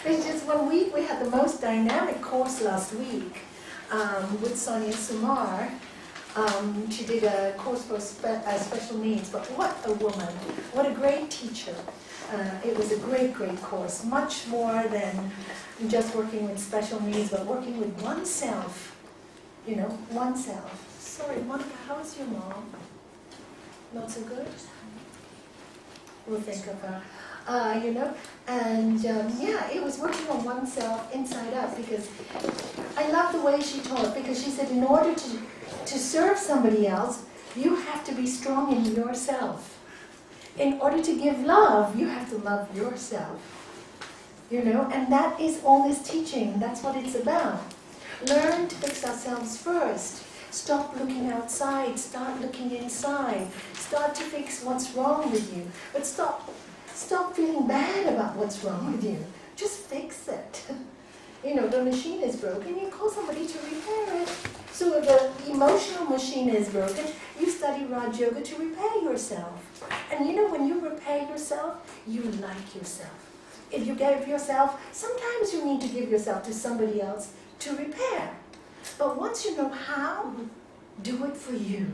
It's just 1 week, we had the most dynamic course last week with Sonia Sumar. She did a course for special needs, but what a woman, what a great teacher. It was a great, great course, much more than just working with special needs, but working with oneself, you know, oneself. Sorry, Monica, how's your mom? Not so good? We'll think of her. You know, and yeah, it was working on oneself inside out, because I love the way she taught, because she said in order to serve somebody else, you have to be strong in yourself. In order to give love, you have to love yourself. You know, and that is all this teaching. That's what it's about. Learn to fix ourselves first. Stop looking outside. Start looking inside. Start to fix what's wrong with you. But stop feeling bad about what's wrong with you. Just fix it. You know, the machine is broken, you call somebody to repair it. So if the emotional machine is broken, you study Raj Yoga to repair yourself. And you know, when you repair yourself, you like yourself. If you give yourself, sometimes you need to give yourself to somebody else to repair. But once you know how, do it for you.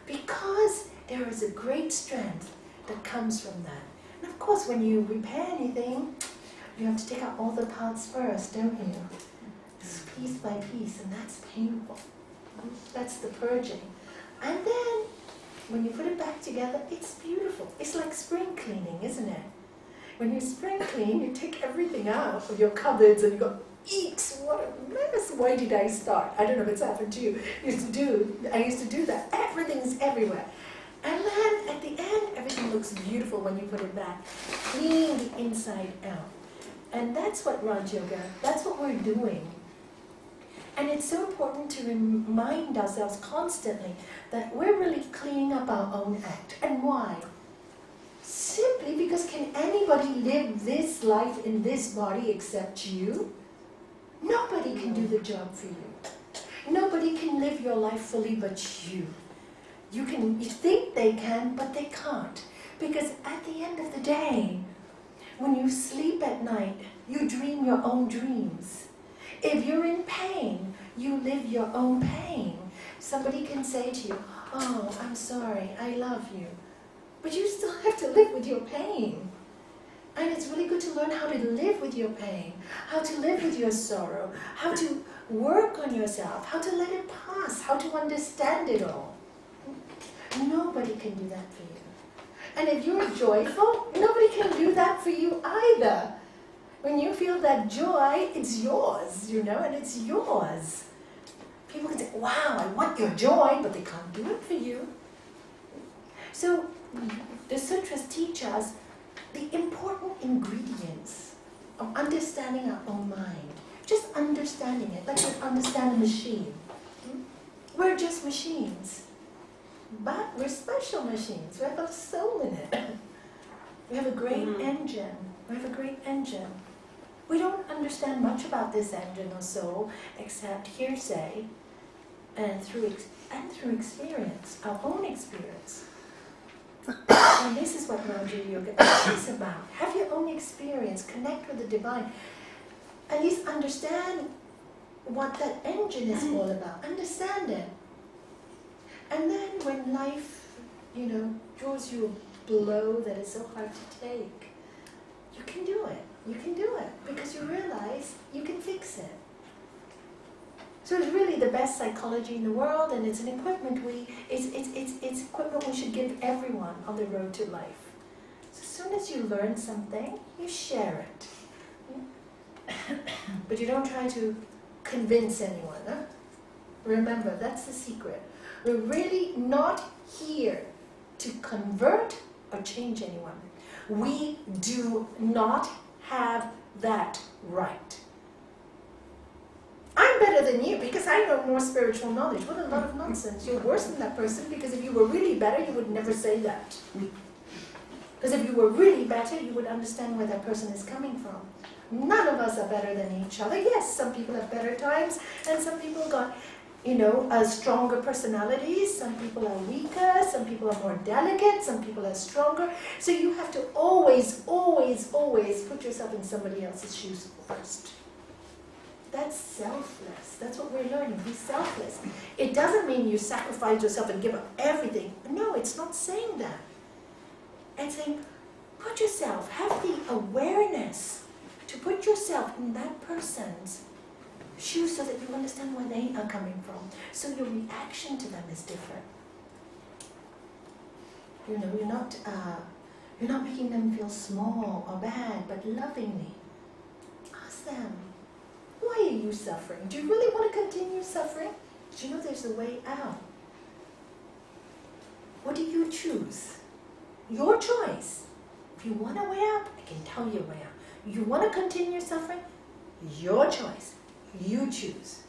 Because there is a great strength that comes from that. And of course, when you repair anything, you have to take out all the parts first, don't you? It's piece by piece, and that's painful. That's the purging. And then, when you put it back together, it's beautiful. It's like spring cleaning, isn't it? When you spring clean, you take everything out of your cupboards and you go, eeks, what a mess. Why did I start? I don't know if it's happened to you. I used to do that. Everything's everywhere. And then, at the end, everything looks beautiful when you put it back. Cleaning the inside out. And that's what Raj Yoga, that's what we're doing. And it's so important to remind ourselves constantly that we're really cleaning up our own act. And why? Simply because can anybody live this life in this body except you? Nobody can do the job for you. Nobody can live your life fully but you. You think they can, but they can't. Because at the end of the day, when you sleep at night, you dream your own dreams. If you're in pain, you live your own pain. Somebody can say to you, oh, I'm sorry, I love you. But you still have to live with your pain. And it's really good to learn how to live with your pain, how to live with your sorrow, how to work on yourself, how to let it pass, how to understand it all. Nobody can do that for you. And if you're joyful, nobody can do that for you either. When you feel that joy, it's yours, you know, and it's yours. People can say, wow, I want your joy, but they can't do it for you. So the sutras teach us the important ingredients of understanding our own mind. Just understanding it, like we understand a machine. We're just machines. But we're special machines. We have a soul in it. We have a great engine. We have a great engine. We don't understand much about this engine or soul except hearsay and through experience, our own experience. And this is what Raja Yoga is about. Have your own experience. Connect with the divine. At least understand what that engine is all about. Understand it. And then when life, you know, draws you a blow that is so hard to take, you can do it. You can do it because you realize you can fix it. So it's really the best psychology in the world, and it's an equipment it's equipment we should give everyone on the road to life. So as soon as you learn something, you share it. But you don't try to convince anyone. Huh? Remember, that's the secret. We're really not here to convert or change anyone. We do not have that right. I'm better than you because I know more spiritual knowledge. What a lot of nonsense. You're worse than that person because if you were really better, you would never say that. Because if you were really better, you would understand where that person is coming from. None of us are better than each other. Yes, some people have better times and some people got stronger personalities. Some people are weaker, some people are more delicate, some people are stronger. So you have to always, always, always put yourself in somebody else's shoes first. That's selfless. That's what we're learning. Be selfless. It doesn't mean you sacrifice yourself and give up everything. No, it's not saying that. It's saying, put yourself, have the awareness to put yourself in that person's shoes so that you understand where they are coming from. So your reaction to them is different. You're not making them feel small or bad, but lovingly. Ask them, why are you suffering? Do you really want to continue suffering? Do you know there's a way out? What do you choose? Your choice. If you want a way out, I can tell you a way out. You want to continue suffering? Your choice. You choose.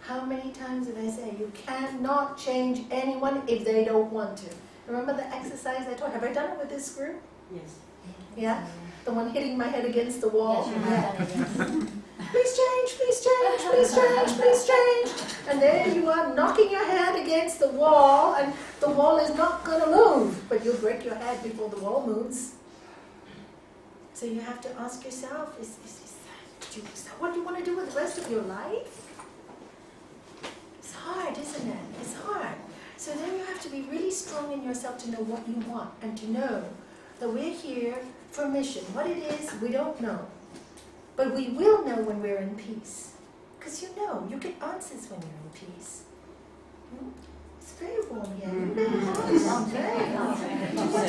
How many times did I say you cannot change anyone if they don't want to? Remember the exercise I taught? Have I done it with this group? Yes. Yeah? The one hitting my head against the wall? Yes, Please change, please change, please change, please change. And there you are knocking your head against the wall, and the wall is not going to move, but you'll break your head before the wall moves. So you have to ask yourself, is that what you want to do with the rest of your life? It's hard, isn't it? It's hard. So then you have to be really strong in yourself to know what you want, and to know that we're here for a mission. What it is, we don't know. But we will know when we're in peace. Because you get answers when you're in peace. It's very warm here. You better have this. Very warm.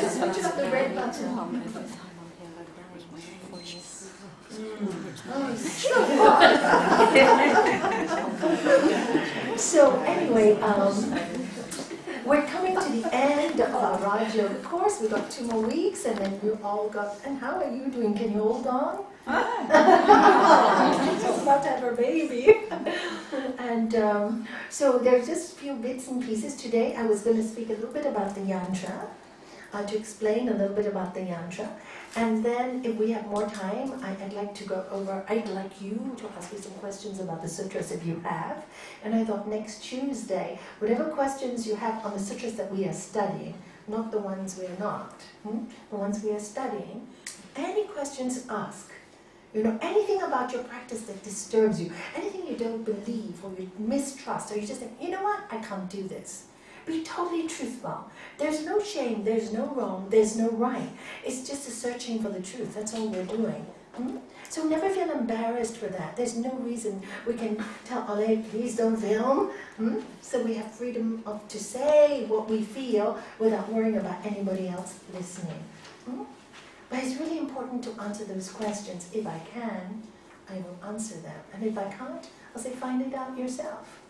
Just switch up the red button. So anyway, we're coming to the end of our Raj Yoga course. We've got 2 more weeks, and then you all got. And how are you doing? Can you hold on? She's about to have her baby. And so there's just a few bits and pieces. Today I was going to speak a little bit about the Yantra, to explain a little bit about the Yantra. And then if we have more time, I'd like to go over, I'd like you to ask me some questions about the sutras if you have. And I thought next Tuesday, whatever questions you have on the sutras that we are studying, not the ones we are not, the ones we are studying, any questions ask. Anything about your practice that disturbs you, anything you don't believe or you mistrust, or you just think, you know what, I can't do this. Be totally truthful. There's no shame, there's no wrong, there's no right. It's just a searching for the truth. That's all we're doing. So never feel embarrassed for that. There's no reason we can tell Ale, please don't film. So we have freedom to say what we feel without worrying about anybody else listening. But it's really important to answer those questions. If I can, I will answer them. And if I can't, I'll say, find it out yourself.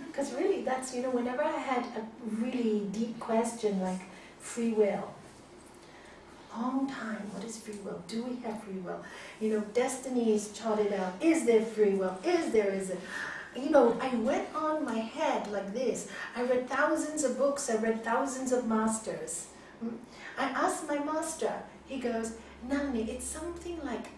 Because really, that's, whenever I had a really deep question like free will, long time, what is free will? Do we have free will? Destiny is charted out. Is there free will? Is it? I went on my head like this. I read thousands of books. I read thousands of masters. I asked my master. He goes, Nalanie, it's something like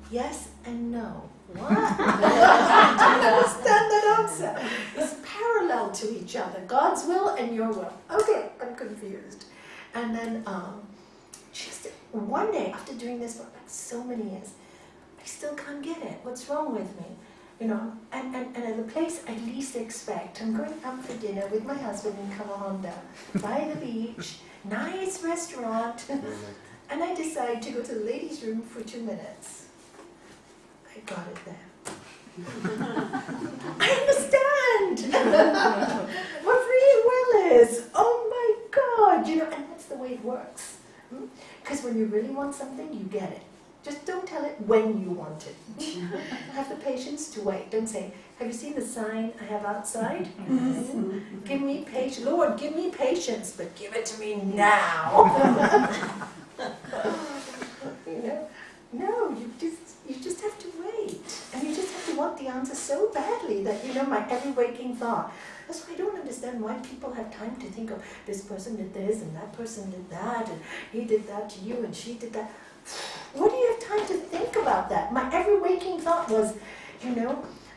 yes and no. What? I don't understand that answer. It's parallel to each other. God's will and your will. Okay, I'm confused. And then just one day, after doing this for like so many years, I still can't get it. What's wrong with me? And at the place I least expect, I'm going out for dinner with my husband in Kawahonda, by the beach, nice restaurant, and I decide to go to the ladies' room for 2 minutes. I got it there. I understand what free will is. Oh my God, and that's the way it works. Because when you really want something, you get it. Just don't tell it when you want it. Have the patience to wait. Don't say, have you seen the sign I have outside? Give me patience. Lord, give me patience, but give it to me now. No, you just have to wait. And you just have to want the answer so badly that, my every waking thought. That's why I don't understand why people have time to think of this person did this and that person did that and he did that to you and she did that. What do you have time to think about that? My every waking thought was,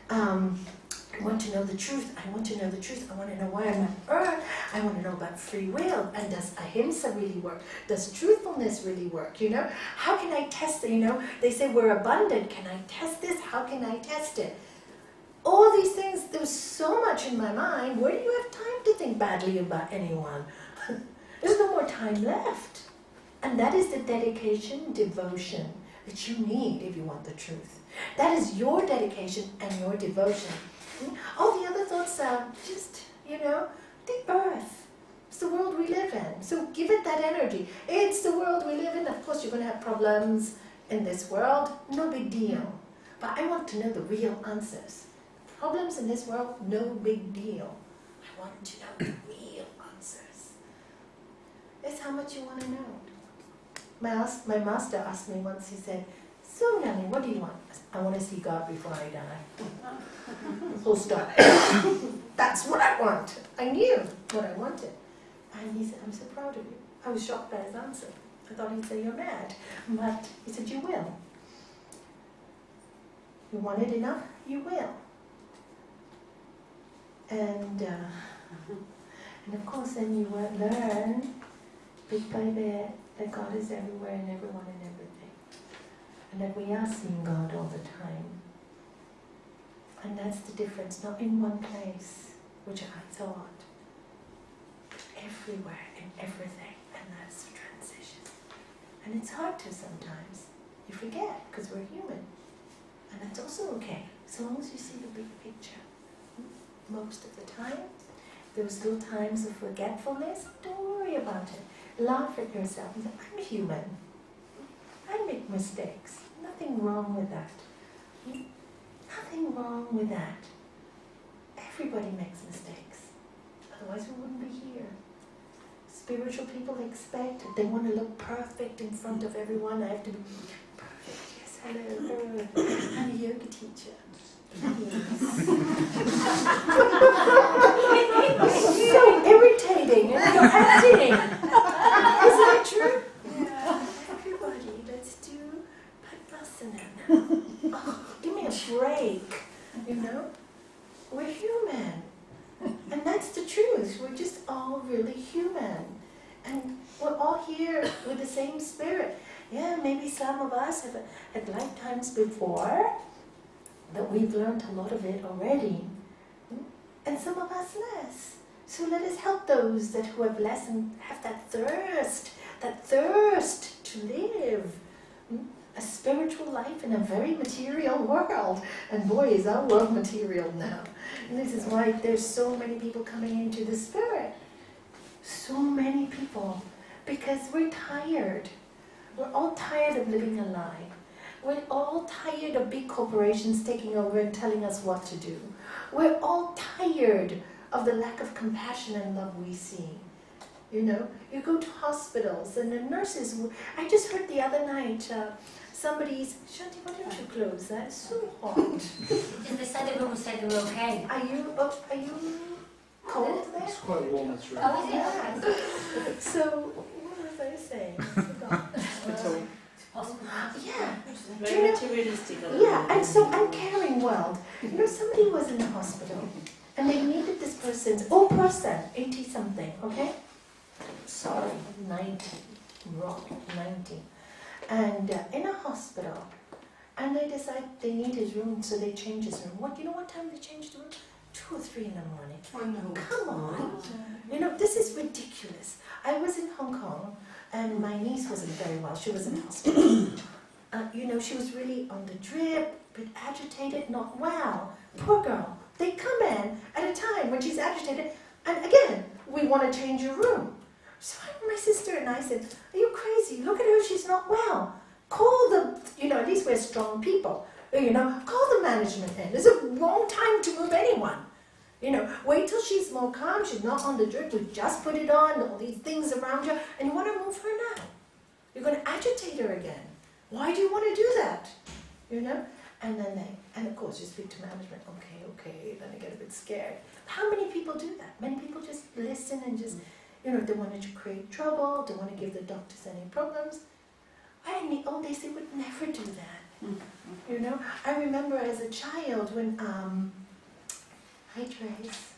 I want to know the truth. I want to know the truth. I want to know why I'm on earth. I want to know about free will. And does ahimsa really work? Does truthfulness really work? You know, how can I test it? You know, they say we're abundant. Can I test this? How can I test it? All these things, there was so much in my mind. Where do you have time to think badly about anyone? There's no more time left. And that is the dedication, devotion that you need if you want the truth. That is your dedication and your devotion. All the other thoughts are just, you know, the earth. It's the world we live in. So give it that energy. It's the world we live in. Of course, you're going to have problems in this world. No big deal. But I want to know the real answers. Problems in this world, no big deal. I want to know the real answers. It's how much you want to know. My master asked me once, he said, "So, Nalanie, what do you want?" "I want to see God before I die." Full stop. That's what I want. I knew what I wanted. And he said, "I'm so proud of you." I was shocked by his answer. I thought he'd say, "You're mad." But he said, "You will. You want it enough? You will." And of course then you learn bit by bit that God is everywhere and everyone and everything. And that we are seeing God all the time. And that's the difference, not in one place, which I thought, everywhere in everything, and that's the transition. And it's hard to sometimes. You forget, because we're human. And that's also okay, so long as you see the big picture. Most of the time, those little times of forgetfulness, don't worry about it. Laugh at yourself and say, I'm human. I make mistakes. Nothing wrong with that. Nothing wrong with that. Everybody makes mistakes. Otherwise we wouldn't be here. Spiritual people expect, they want to look perfect in front of everyone. I have to be perfect. Yes, hello. I'm a yoga teacher. So irritating, and you're acting. Isn't it true? Yeah. Everybody, let's do Padmasana. Oh, give me a break. You know, we're human, and that's the truth. We're just all really human, and we're all here with the same spirit. Yeah, maybe some of us have had lifetimes before. That we've learned a lot of it already, and some of us less. So let us help those that who have less and have that thirst to live a spiritual life in a very material world. And boy, is our world material now. And this is why there's so many people coming into the spirit. So many people, because we're tired. We're all tired of living a lie. We're all tired of big corporations taking over and telling us what to do. We're all tired of the lack of compassion and love we see. You know, you go to hospitals and the nurses, I just heard the other night, somebody's, Shanti, why don't you close that? It's so hot. They said the room was said they were okay. Are you cold there? It's quite warm, that's right. Oh, is it? Yeah. So, what was I saying? I forgot. Yeah. Very materialistic. Yeah, and so uncaring world. You know, somebody was in the hospital and they needed this person's old person, 80 something, okay? Sorry, 90, wrong, 90. And in a hospital, and they decide they need his room, so they change his room. You know what time they changed the room? 2 or 3 in the morning. Oh, no. Come on. You know, this is ridiculous. I was in Hong Kong, and my niece wasn't very well. She was in hospital. You know, she was really on the drip, a bit agitated, not well. Poor girl. They come in at a time when she's agitated, and again, we want to change your room. So my sister and I said, are you crazy? Look at her, she's not well. Call the, you know, at least we're strong people. You know, call the management in. It's a wrong time to move anyone. You know, wait till she's more calm, she's not on the drip, we just put it on, all these things around her, and you want to move her now. You're going to agitate her again. Why do you want to do that? You know? And then and of course you speak to management, okay, then I get a bit scared. How many people do that? Many people just listen and just, you know, they wanted to create trouble, they want to give the doctors any problems. And they would never do that. You know, I remember as a child when, hi Trace,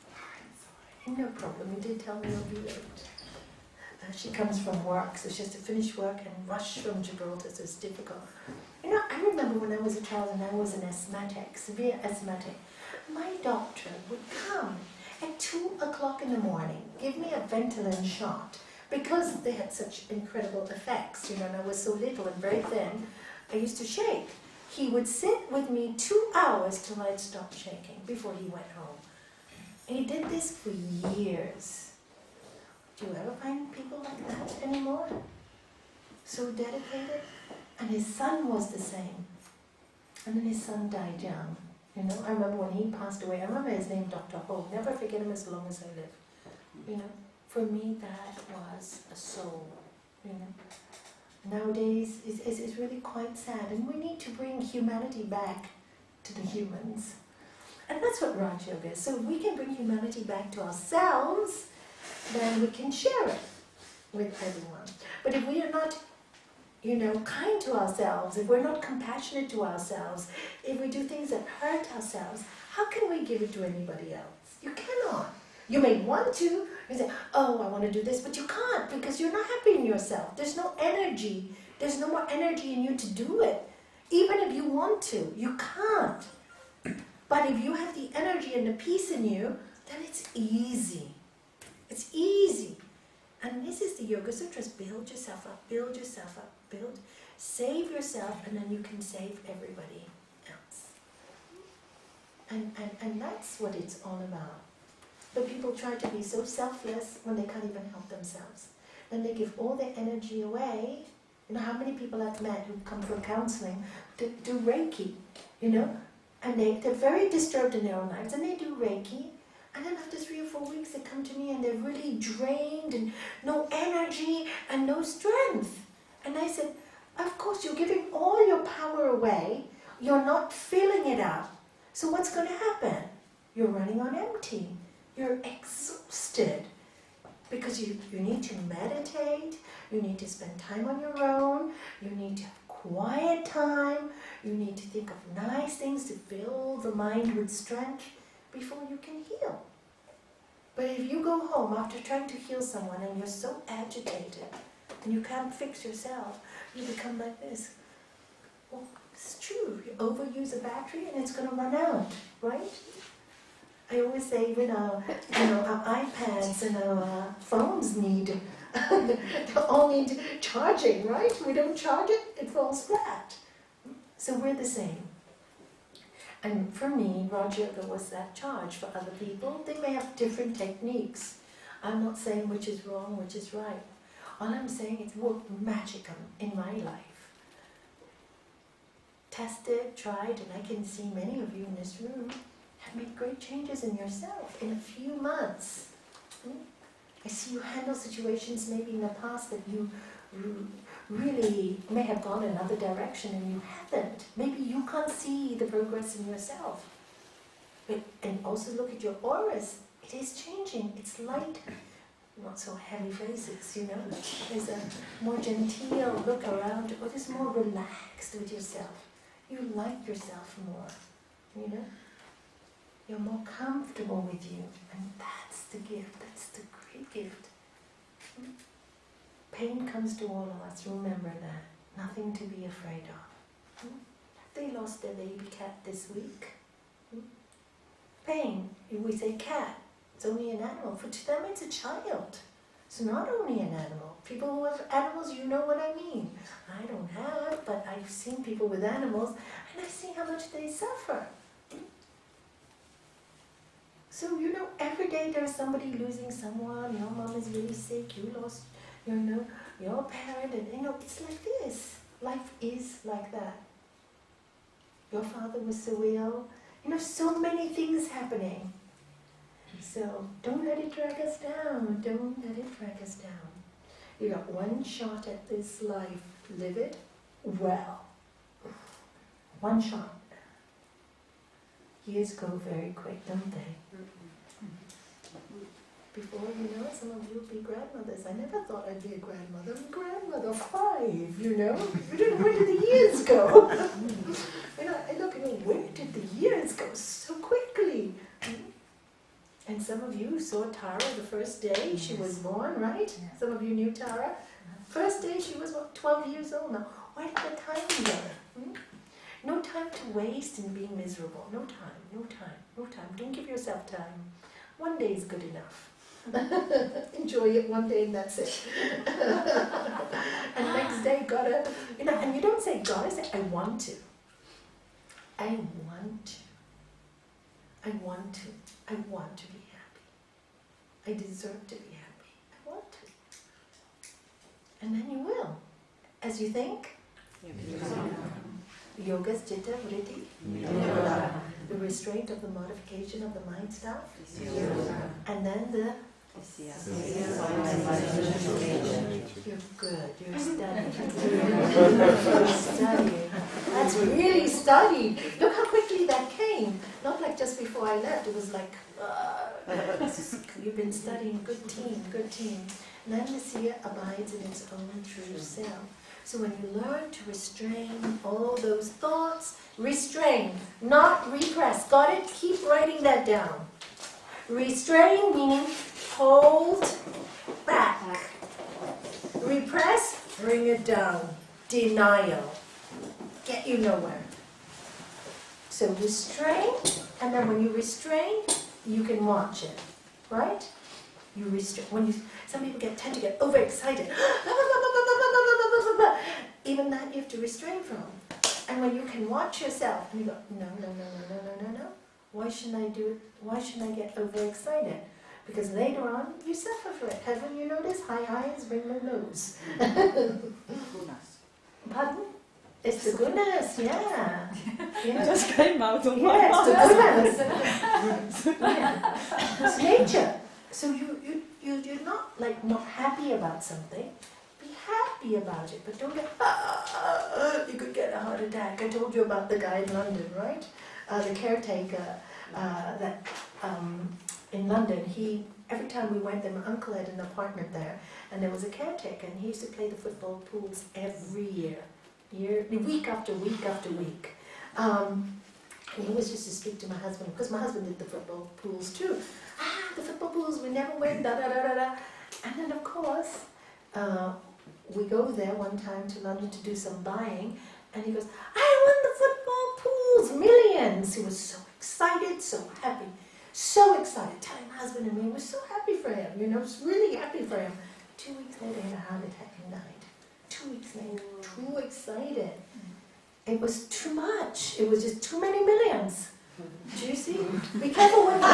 no problem, you did tell me you'll be late. She comes from work, so she has to finish work and rush from Gibraltar, so it's difficult. You know, I remember when I was a child and I was an asthmatic, severe asthmatic, my doctor would come at 2 o'clock in the morning, give me a Ventolin shot, because they had such incredible effects, you know, and I was so little and very thin, I used to shake. He would sit with me 2 hours till I'd stop shaking before he went home. And he did this for years. Do you ever find people like that anymore? So dedicated? And his son was the same. And then his son died young. You know, I remember when he passed away, I remember his name, Dr. Hall. Never forget him as long as I live. You know, for me that was a soul. You know, nowadays it's really quite sad, and we need to bring humanity back to the humans. And that's what Raj Yoga is. So if we can bring humanity back to ourselves, then we can share it with everyone. But if we are not, you know, kind to ourselves, if we're not compassionate to ourselves, if we do things that hurt ourselves, how can we give it to anybody else? You cannot. You may want to, you say, oh, I want to do this, but you can't because you're not happy in yourself. There's no energy. There's no more energy in you to do it. Even if you want to, you can't. But if you have the energy and the peace in you, then it's easy. It's easy. And this is the Yoga Sutras. Build yourself up, build yourself up, build. Save yourself, and then you can save everybody else. And that's what it's all about. But people try to be so selfless when they can't even help themselves. Then they give all their energy away. You know, how many people I've met who come for counseling to do Reiki, you know? And they're very disturbed in their own lives, and they do Reiki. And then after 3 or 4 weeks, they come to me and they're really drained and no energy and no strength. And I said, of course, you're giving all your power away. You're not filling it up. So what's going to happen? You're running on empty. You're exhausted. Because you need to meditate. You need to spend time on your own. You need to have quiet time. You need to think of nice things to fill the mind with strength before you can heal. But if you go home after trying to heal someone and you're so agitated and you can't fix yourself, you become like this. Well, it's true. You overuse a battery and it's going to run out, right? I always say even our iPads and our phones need, they all need charging, right? We don't charge it, it falls flat. So we're the same. And for me, Raj Yoga was that charge. For other people, they may have different techniques. I'm not saying which is wrong, which is right. All I'm saying is worked magical in my life. Tested, tried, and I can see many of you in this room have made great changes in yourself in a few months. I see you handle situations maybe in the past that you really may have gone another direction and you haven't. Maybe you can't see the progress in yourself. And also look at your auras. It is changing. It's light. Not so heavy faces, you know. There's a more genteel look around. Or there's more relaxed with yourself. You like yourself more, you know. You're more comfortable with you. And that's the gift. That's the great gift. Pain comes to all of us, remember that. Nothing to be afraid of. They lost their baby cat this week. Pain, if we say cat, it's only an animal. For to them it's a child. It's not only an animal. People who have animals, you know what I mean. I don't have, but I've seen people with animals and I see how much they suffer. So, you know, every day there's somebody losing someone. Your mom is really sick, you lost, you know, your parent, and you know, it's like this. Life is like that. Your father was so ill. You know, so many things happening. So don't let it drag us down. Don't let it drag us down. You got one shot at this life. Live it well. One shot. Years go very quick, don't they? Before you know it, some of you will be grandmothers. I never thought I'd be a grandmother. I'm a grandmother, 5, you know. You didn't know where did the years go? goes so quickly. And some of you saw Tara the first day she was born, right? Yeah. Some of you knew Tara. First day she was, what, 12 years old now. Where did the time go? No time to waste in being miserable. No time, no time, no time. Don't give yourself time. One day is good enough. Enjoy it one day and that's it. And next day, gotta, and you don't say gotta, say I want to. I want to. I want to. I want to be happy. I deserve to be happy. I want to. And then you will. As you think. Yoga's Chitta Vritti. The restraint of the modification of the mind stuff. And then the you're good, you're studying. You're studying. That's really studied. Look how quickly that came. Not like just before I left, it was like, you've been studying, good team, good team. And then the seer abides in its own true self. So when you learn to restrain all those thoughts, restrain, not repress. Got it? Keep writing that down. Restrain meaning hold back. Repress, bring it down. Denial, get you nowhere. So restrain, and then when you restrain, you can watch it, right? You restrain. When you, some people tend to get overexcited. Even that you have to restrain from. And when you can watch yourself, and you go, no. Why shouldn't I do it? Why shouldn't I get overexcited? Because later on, you suffer for it. Haven't you noticed? High highs bring low lows. Pardon? It's the goodness, yeah. Just came out of my it's the goodness. Yeah. It's nature. So you're not like not happy about something. Be happy about it, but don't get, you could get a heart attack. I told you about the guy in London, right? The caretaker in London, every time we went there, my uncle had an apartment there, and there was a caretaker, and he used to play the football pools every year, week after week after week. And he always used to speak to my husband, because my husband did the football pools too. The football pools, we never win, da-da-da-da-da. And then, of course, we go there one time to London to do some buying, and he goes, I won the football pools, millions. He was so excited, so happy, so excited, telling my husband and me, we're so happy for him, was really happy for him. 2 weeks later, he had a heart attack and died. 2 weeks later, too excited. It was too much. It was just too many millions. Do you see? Be careful when you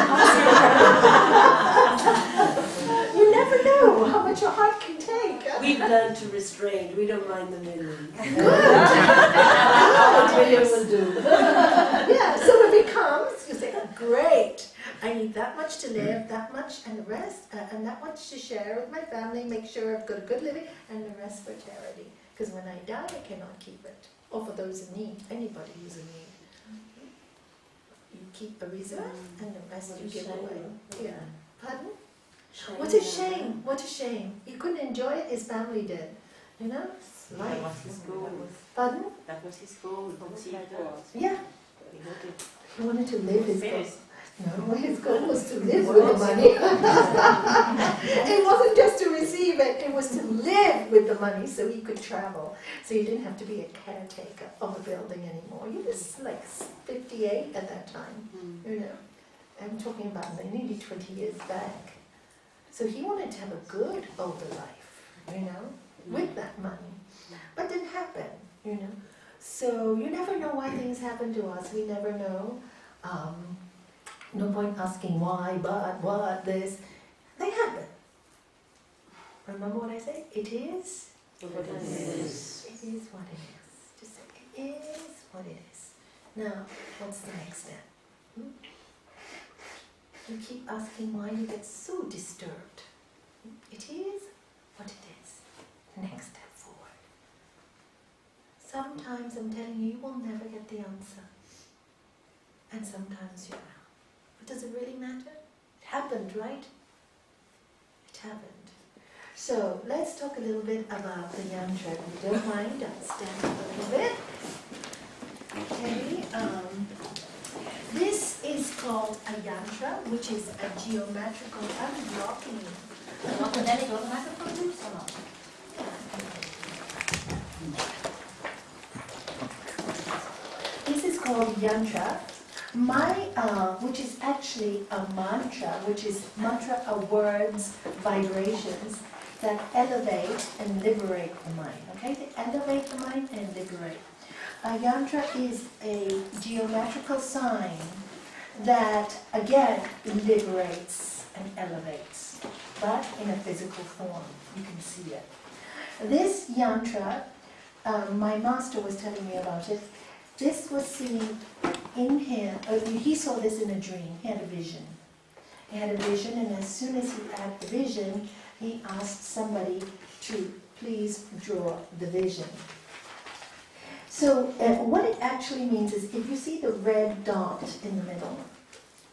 You never know how much your heart can take. We've learned to restrain. We don't mind the millions. Good. Millions will do. Yeah, so it becomes, you say, great. I need that much to live, that much, and the rest, and that much to share with my family, make sure I've got a good living, and the rest for charity. Because when I die, I cannot keep it. Or for those in need, anybody who's in need. You keep a reserve, and the rest you give away. Yeah. Pardon? What a shame, what a shame. He couldn't enjoy it, his family did. Life. That was his goal. Pardon? That was his goal. Yeah. He wanted to live his goal. No, his goal was to live with the money. It wasn't just to receive it, it was to live with the money so he could travel. So you didn't have to be a caretaker of a building anymore. He was like 58 at that time, I'm talking about nearly 20 years back. So he wanted to have a good older life, with that money. But it didn't happen, So you never know why things happen to us. We never know. No point asking why, but, what, this. They happen. Remember what I say? It is what it is. It is what it is. Just say, it is what it is. Now, what's the next step? You keep asking why you get so disturbed. It is what it is. Next step forward. Sometimes I'm telling you, you will never get the answer. And sometimes you will. But does it really matter? It happened, right? It happened. So let's talk a little bit about the Yantra. If you don't mind, I'll stand up a little bit. Okay. This is called a yantra, which is a geometrical unblocking. Wat we net ook maken van de salon. This is called yantra. Which is actually a mantra, which is mantra are words, vibrations that elevate and liberate the mind. Okay, they elevate the mind and liberate. A yantra is a geometrical sign that again liberates and elevates, but in a physical form. You can see it. This yantra, my master was telling me about it. This was seen in him. He saw this in a dream. He had a vision. He had a vision, and as soon as he had the vision, he asked somebody to please draw the vision. So what it actually means is, if you see the red dot in the middle,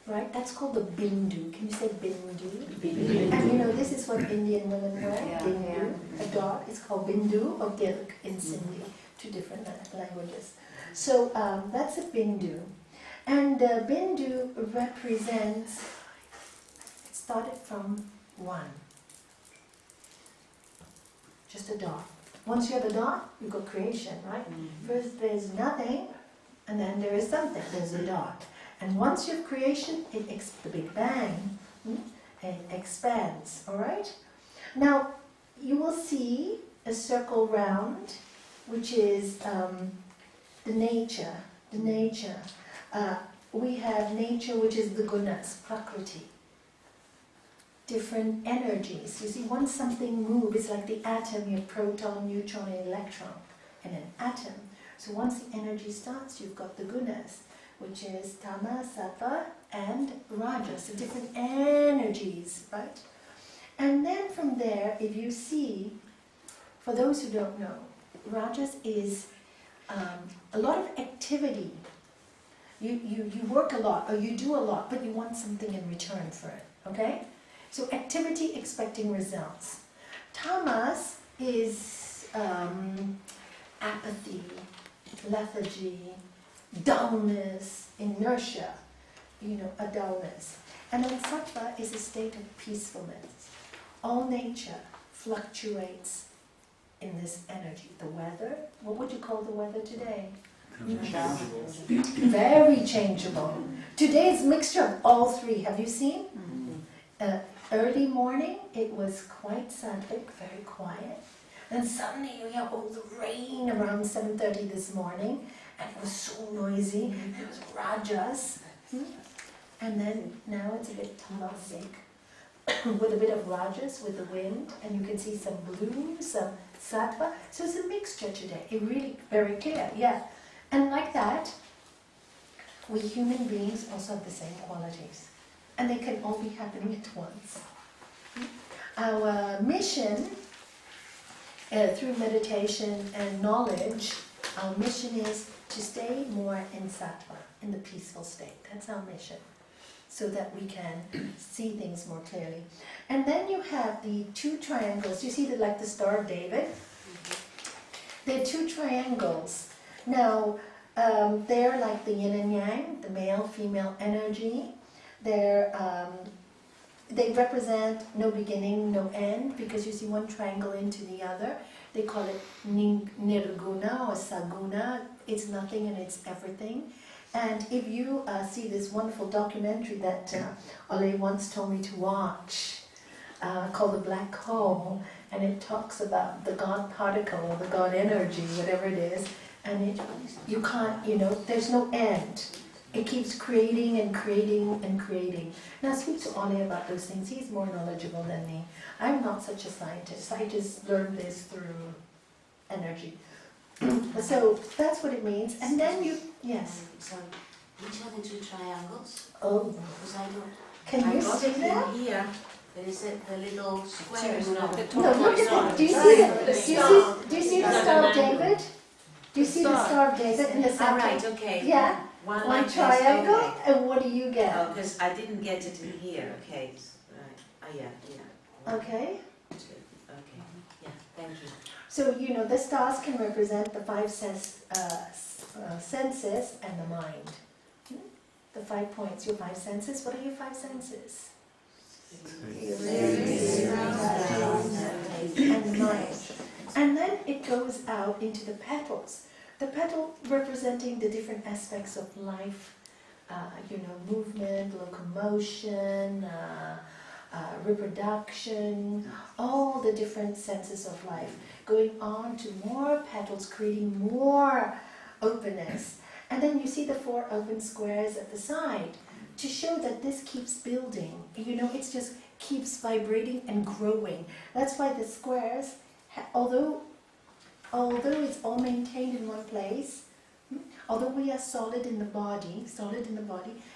right, that's called the bindu. Can you say bindu? Bindu. And you know, this is what Indian women wear, bindu. A dot is called bindu or dilk in Sindhi, two different languages. So that's a bindu. And bindu represents, it started from one. Just a dot. Once you have a dot, you've got creation, right? First there's nothing, and then there is something. There's a dot. And once you have creation, the Big Bang, it expands, all right? Now, you will see a circle round, which is the nature. We have nature, which is the gunas, prakriti. Different energies. You see, once something moves, it's like the atom, you have proton, neutron, and electron, and an atom. So once the energy starts, you've got the gunas, which is tama, sattva, and rajas, the different energies, right? And then from there, if you see, for those who don't know, rajas is a lot of activity. You work a lot, or you do a lot, but you want something in return for it, okay? So activity expecting results. Tamas is apathy, lethargy, dullness, inertia, a dullness. And then sattva is a state of peacefulness. All nature fluctuates in this energy. The weather, what would you call the weather today? Very changeable. Today is a mixture of all three. Have you seen? Early morning, it was quite sattvic, very quiet. Then suddenly you hear all the rain around 7:30 this morning, and it was so noisy. It was rajas. And then now it's a bit tamasic, with a bit of rajas, with the wind, and you can see some blue, some sattva. So it's a mixture today. It really very clear, yeah. And like that, we human beings also have the same qualities. And they can all be happening at once. Our mission, through meditation and knowledge, our mission is to stay more in sattva, in the peaceful state. That's our mission, so that we can see things more clearly. And then you have the two triangles. You see that, like the Star of David? They're two triangles. Now, they're like the yin and yang, the male-female energy. They represent no beginning, no end, because you see one triangle into the other. They call it nirguna or saguna. It's nothing and it's everything. And if you see this wonderful documentary that Ole once told me to watch, called The Black Hole, and it talks about the God particle or the God energy, whatever it is, and you can't, there's no end. It keeps creating and creating and creating. Now speak to Ole about those things. He's more knowledgeable than me. I'm not such a scientist. I just learned this through energy. So that's what it means. And then yes. So, which are the two triangles? Oh. Because I don't... Can you see that? Here. There is the little square. No, look at it. Do you see it? Do you see the Star of David? Do you see the Star of David in the center? Right, okay. Yeah. One triangle, okay. and what do you get? Oh, because I didn't get it in here. Okay. Right. Oh, yeah. Okay. Two. Okay. Yeah. Thank you. So the stars can represent the five senses and the mind. The 5 points, your 5 senses. What are your 5 senses? And mind. And then it goes out into the petals. The petal representing the different aspects of life, movement, locomotion, reproduction, all the different senses of life, going on to more petals, creating more openness. And then you see the 4 open squares at the side to show that this keeps building. It just keeps vibrating and growing. That's why the squares, although it's all maintained in one place, although we are solid in the body,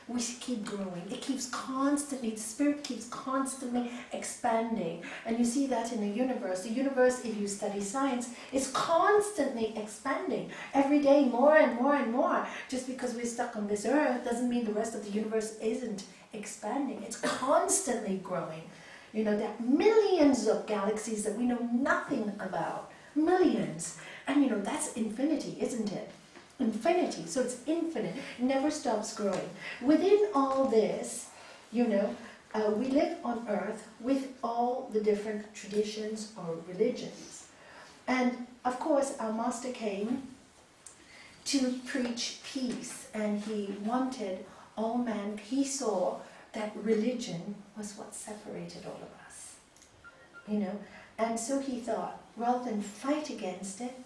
we keep growing. It keeps constantly, the spirit keeps constantly expanding. And you see that in the universe. The universe, if you study science, is constantly expanding. Every day, more and more and more. Just because we're stuck on this earth doesn't mean the rest of the universe isn't expanding. It's constantly growing. There are millions of galaxies that we know nothing about. Millions. And that's infinity, isn't it? Infinity. So it's infinite. It never stops growing. Within all this, we live on earth with all the different traditions or religions. And of course, our master came to preach peace, and he wanted all men, he saw that religion was what separated all of us. And so he thought, rather than fight against it,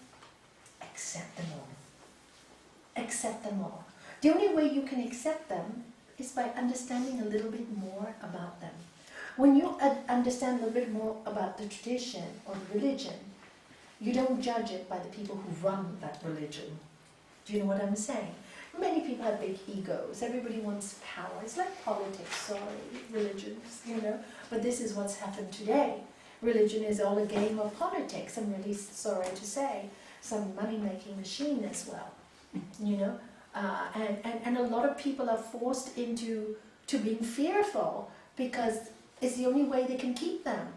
accept them all. Accept them all. The only way you can accept them is by understanding a little bit more about them. When you understand a little bit more about the tradition or the religion, you don't judge it by the people who run that religion. Do you know what I'm saying? Many people have big egos. Everybody wants power. It's like politics, sorry, religions, But this is what's happened today. Religion is all a game of politics. I'm really sorry to say. Some money-making machine as well. And a lot of people are forced into being fearful because it's the only way they can keep them.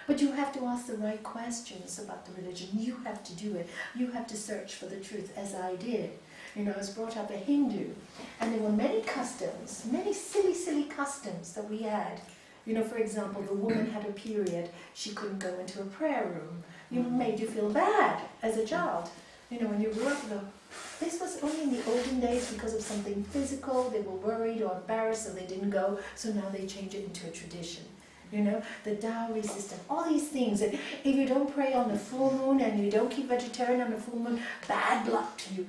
But you have to ask the right questions about the religion. You have to do it. You have to search for the truth, as I did. I was brought up a Hindu, and there were many customs, many silly, silly customs that we had. For example, the woman had a period, she couldn't go into a prayer room. It made you feel bad as a child. When you grew up, this was only in the olden days because of something physical. They were worried or embarrassed, so they didn't go. So now they change it into a tradition. The dowry system, all these things. If you don't pray on the full moon and you don't keep vegetarian on the full moon, bad luck to you.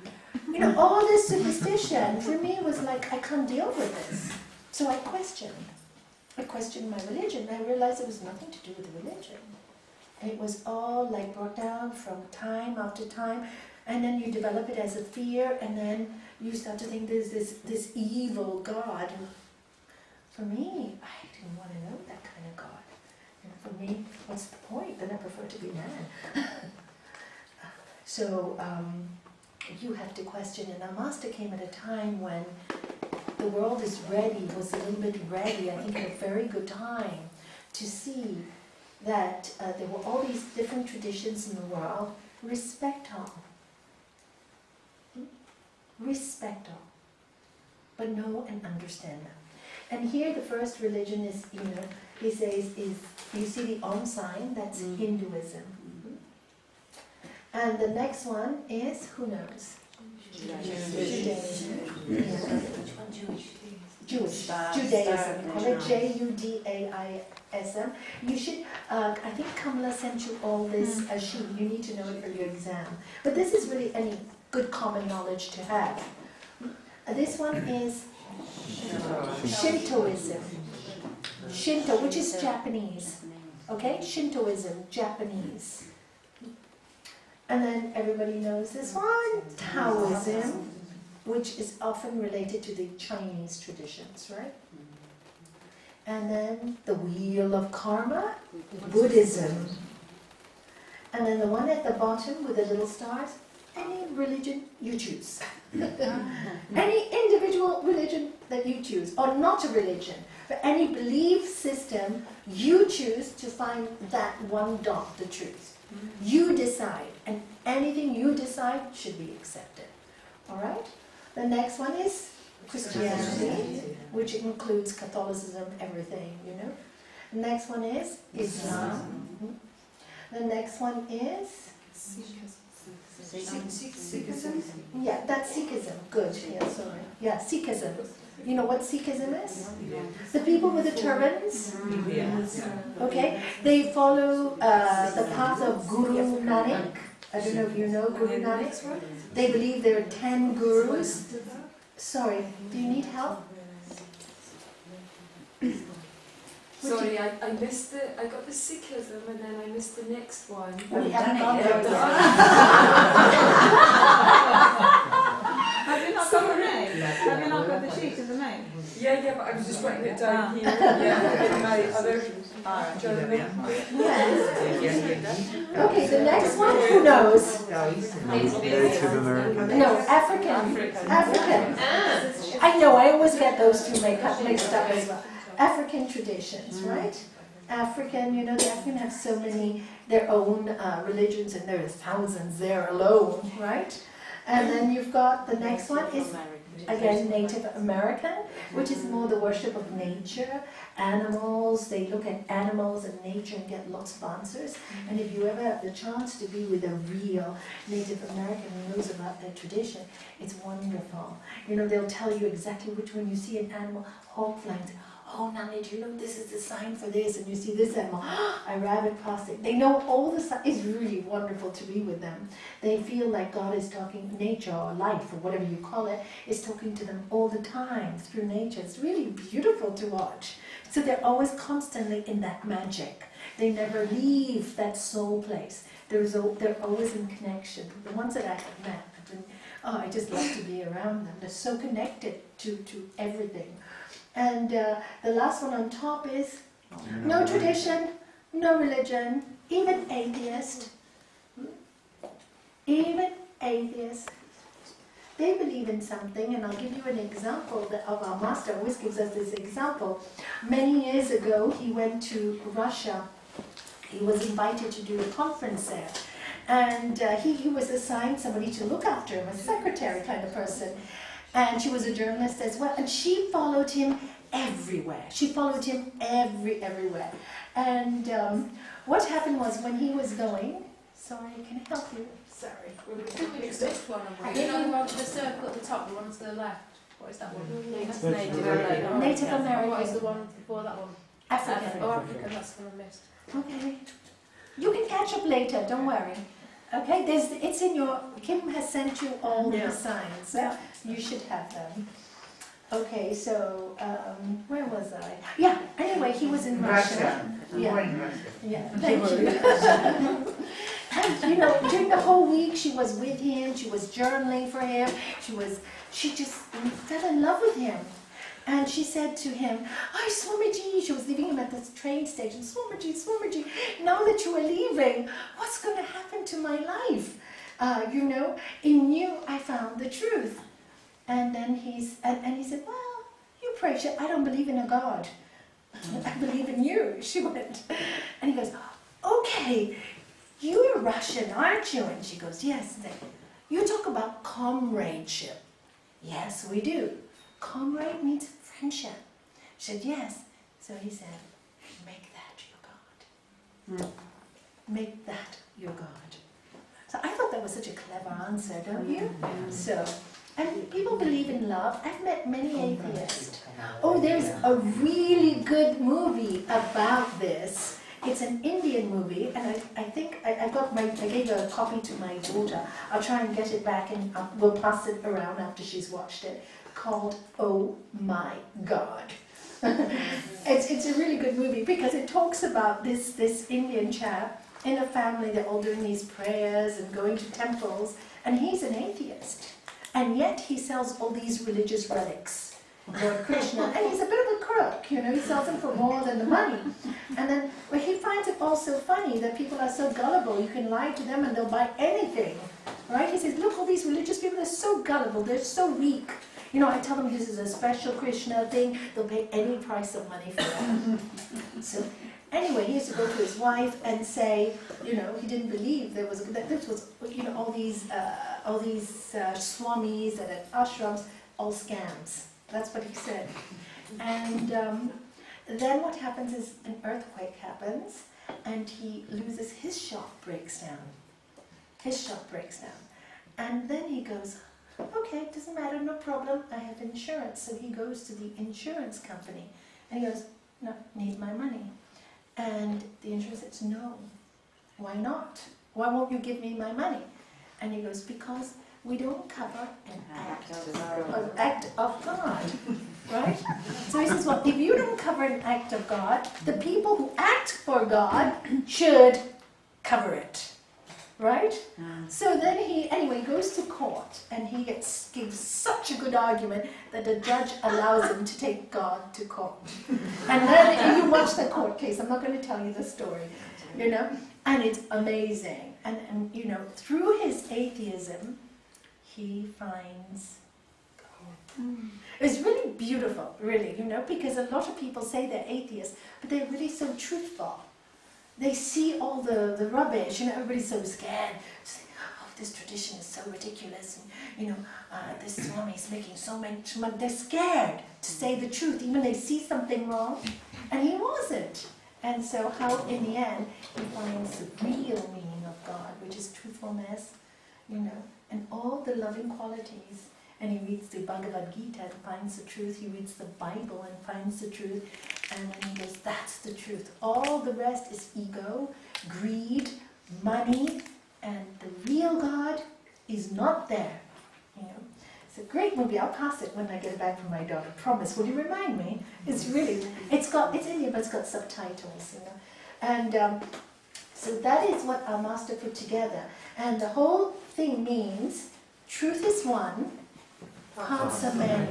All this superstition for me was like, I can't deal with this. So I questioned my religion. I realized it was nothing to do with the religion. It was all like brought down from time after time. And then you develop it as a fear, and then you start to think there's this evil God. For me, I didn't want to know that kind of God. For me, what's the point? Then I prefer to be man. So you have to question. And our master came at a time when the world is ready, was a little bit ready, I think a very good time to see that there were all these different traditions in the world. Respect all. Respect all. But know and understand them. And here the first religion is, he says, is, you see the Om sign, that's Hinduism. And the next one is, who knows? Judaism. Which one? Jewish. Judaism. Call it Judaism. You should, I think Kamala sent you all this sheet. You need to know it for your exam. But this is really any good common knowledge to have. This one is Shintoism. Shinto, which is Japanese. Okay? Shintoism, Japanese. And then everybody knows this one, Taoism, which is often related to the Chinese traditions, right? And then the Wheel of Karma, Buddhism. And then the one at the bottom with the little stars, any religion you choose. Any individual religion that you choose, or not a religion, but any belief system you choose to find that one dot, the truth. You decide, and anything you decide should be accepted. All right? The next one is Christianity, which includes Catholicism, everything, you know. The next one is Islam. The next one is Sikhism. yeah, that's Sikhism. Good. Yeah, sorry. Yeah, Sikhism. You know what Sikhism is? The people with the turbans. Okay, they follow the path of Guru Nanak. I don't know if you know Guru Nanak. They believe there are 10 gurus. Sorry, do you need help? Sorry, I missed it. I got the Sikhism and then I missed the next one. We haven't gone there yet. Have you not got the name? Have you not got the sheet of the name? Yeah, but I was just writing it down here. Yeah, in my other journal. Yes. Okay, the next one, who knows? Native American. No, African. African. I know, I always get those two mixed up as well. African traditions, right? African, you know, the African have so many, their own religions, and there are thousands there alone, right? And then you've got the next one is, again, Native American, which is more the worship of nature, animals. They look at animals and nature and get lots of answers. And if you ever have the chance to be with a real Native American who knows about their tradition, it's wonderful. You know, they'll tell you exactly which one you see an animal, hawk flying. Oh, Nalanie, do you know this is the sign for this? And you see this animal, a rabbit past it. They know all the signs. It's really wonderful to be with them. They feel like God is talking, nature or life or whatever you call it, is talking to them all the time through nature. It's really beautiful to watch. So they're always constantly in that magic. They never leave that soul place. They're always in connection. The ones that I have met, I just love to be around them. They're so connected to everything. And the last one on top is no tradition, no religion, even atheist. Even atheists. They believe in something, and I'll give you an example of our master always gives us this example. Many years ago, he went to Russia. He was invited to do a conference there. And he was assigned somebody to look after him, a secretary kind of person. And she was a journalist as well, and she followed him everywhere. She followed him everywhere. And what happened was when he was going, sorry, can I help you? Sorry. Which one? You know the one with the circle at the top, the one to the left. What is that one? That's Native American. What is the one before that one? African. Oh, African, that's the one I missed. Okay. You can catch up later, don't worry. Okay, it's in your, Kim has sent you all the signs. Yeah. You should have them. Okay, so, where was I? Yeah, anyway, he was in Russia. Yeah, thank you. And, you know, during the whole week she was with him, she was journaling for him, she just fell in love with him. And she said to him, "Ay, Swamiji," she was leaving him at this train station, Swamiji, now that you are leaving, what's going to happen to my life? You know, in you I found the truth. And then he said, "Well, you pray, I don't believe in a God. I believe in you," she went. And he goes, "Okay, you're Russian, aren't you?" And she goes, "Yes." "You talk about comradeship." "Yes, we do. Comrade means friendship." She said, "Yes." So he said, "Make that your God. Make that your God." So I thought that was such a clever answer, don't you? So, and people believe in love. I've met many atheists. Oh, there's a really good movie about this. It's an Indian movie, and I think I gave a copy to my daughter. I'll try and get it back, and we'll pass it around after she's watched it. Called "Oh My God." It's a really good movie because it talks about this Indian chap in a family. They're all doing these prayers and going to temples, and he's an atheist, and yet he sells all these religious relics. Lord Krishna, and he's a bit of a crook, you know, he sells them for more than the money. And then, well, he finds it all so funny that people are so gullible, you can lie to them and they'll buy anything, right? He says, look, all these religious people, they're so gullible, they're so weak. You know, I tell them this is a special Krishna thing, they'll pay any price of money for it. So, anyway, he used to go to his wife and say, you know, he didn't believe that this was, you know, all these swamis and ashrams, all scams. That's what he said. And then what happens is an earthquake happens, and he loses his shop, breaks down. His shop breaks down. And then he goes, okay, doesn't matter, no problem, I have insurance. So he goes to the insurance company, and he goes, no, need my money. And the insurance says, no, why not? Why won't you give me my money? And he goes, because we don't cover an act of God, right? So he says, well, if you don't cover an act of God, the people who act for God should cover it, right? So then he, anyway, goes to court, and he gives such a good argument that the judge allows him to take God to court. And then you watch the court case, I'm not going to tell you the story, you know, and it's amazing. And you know, through his atheism, he finds God. It's really beautiful, really, you know, because a lot of people say they're atheists, but they're really so truthful. They see all the rubbish, you know, everybody's so scared. Say, oh, this tradition is so ridiculous, and, you know, this Swami is making so much money. They're scared to say the truth, even they see something wrong, and he wasn't. And so how, in the end, he finds the real meaning of God, which is truthfulness, you know, and all the loving qualities. And he reads the Bhagavad Gita and finds the truth. He reads the Bible and finds the truth. And then he goes, that's the truth. All the rest is ego, greed, money, and the real God is not there. You know, it's a great movie. I'll pass it when I get back from my daughter. Promise. Will you remind me? It's really, it's Indian, but it's got subtitles. You know, and so that is what our master put together. And the whole thing means truth is one, parts are many.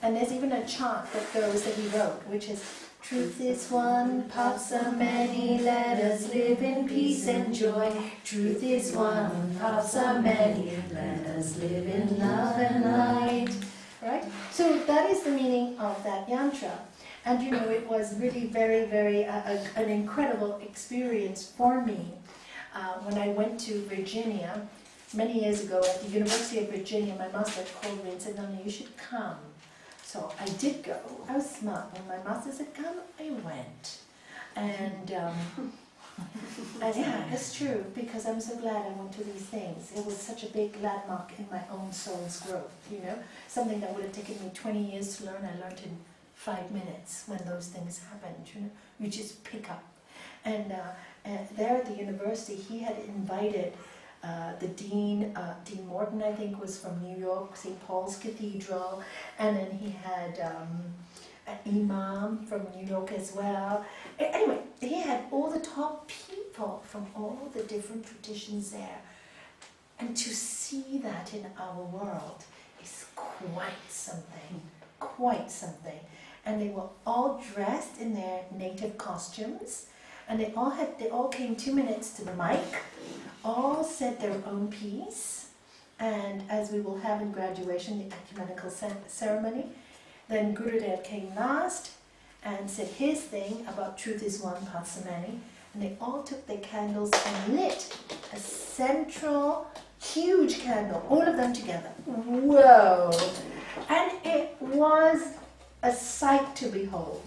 And there's even a chant that goes that he wrote, which is, truth is one, parts are many, let us live in peace and joy. Truth is one, parts are many, let us live in love and light. Right? So that is the meaning of that yantra. And you know, it was really very, very, an incredible experience for me. When I went to Virginia, many years ago at the University of Virginia, my master called me and said, Nalanie, you should come. So I did go. I was smart. When my master said, come, I went. And yeah, it's true, because I'm so glad I went to these things. It was such a big landmark in my own soul's growth, you know. Something that would have taken me 20 years to learn, I learned in 5 minutes when those things happened, you know. You just pick up. And there at the university, he had invited the Dean Morton, I think, was from New York, St. Paul's Cathedral, and then he had an imam from New York as well. Anyway, he had all the top people from all the different traditions there. And to see that in our world is quite something, quite something. And they were all dressed in their native costumes, and they all came 2 minutes to the mic, all said their own piece, and as we will have in graduation, the ecumenical ceremony, then Gurudev came last and said his thing about truth is one, parts are many, and they all took their candles and lit a central, huge candle, all of them together. Whoa! And it was a sight to behold.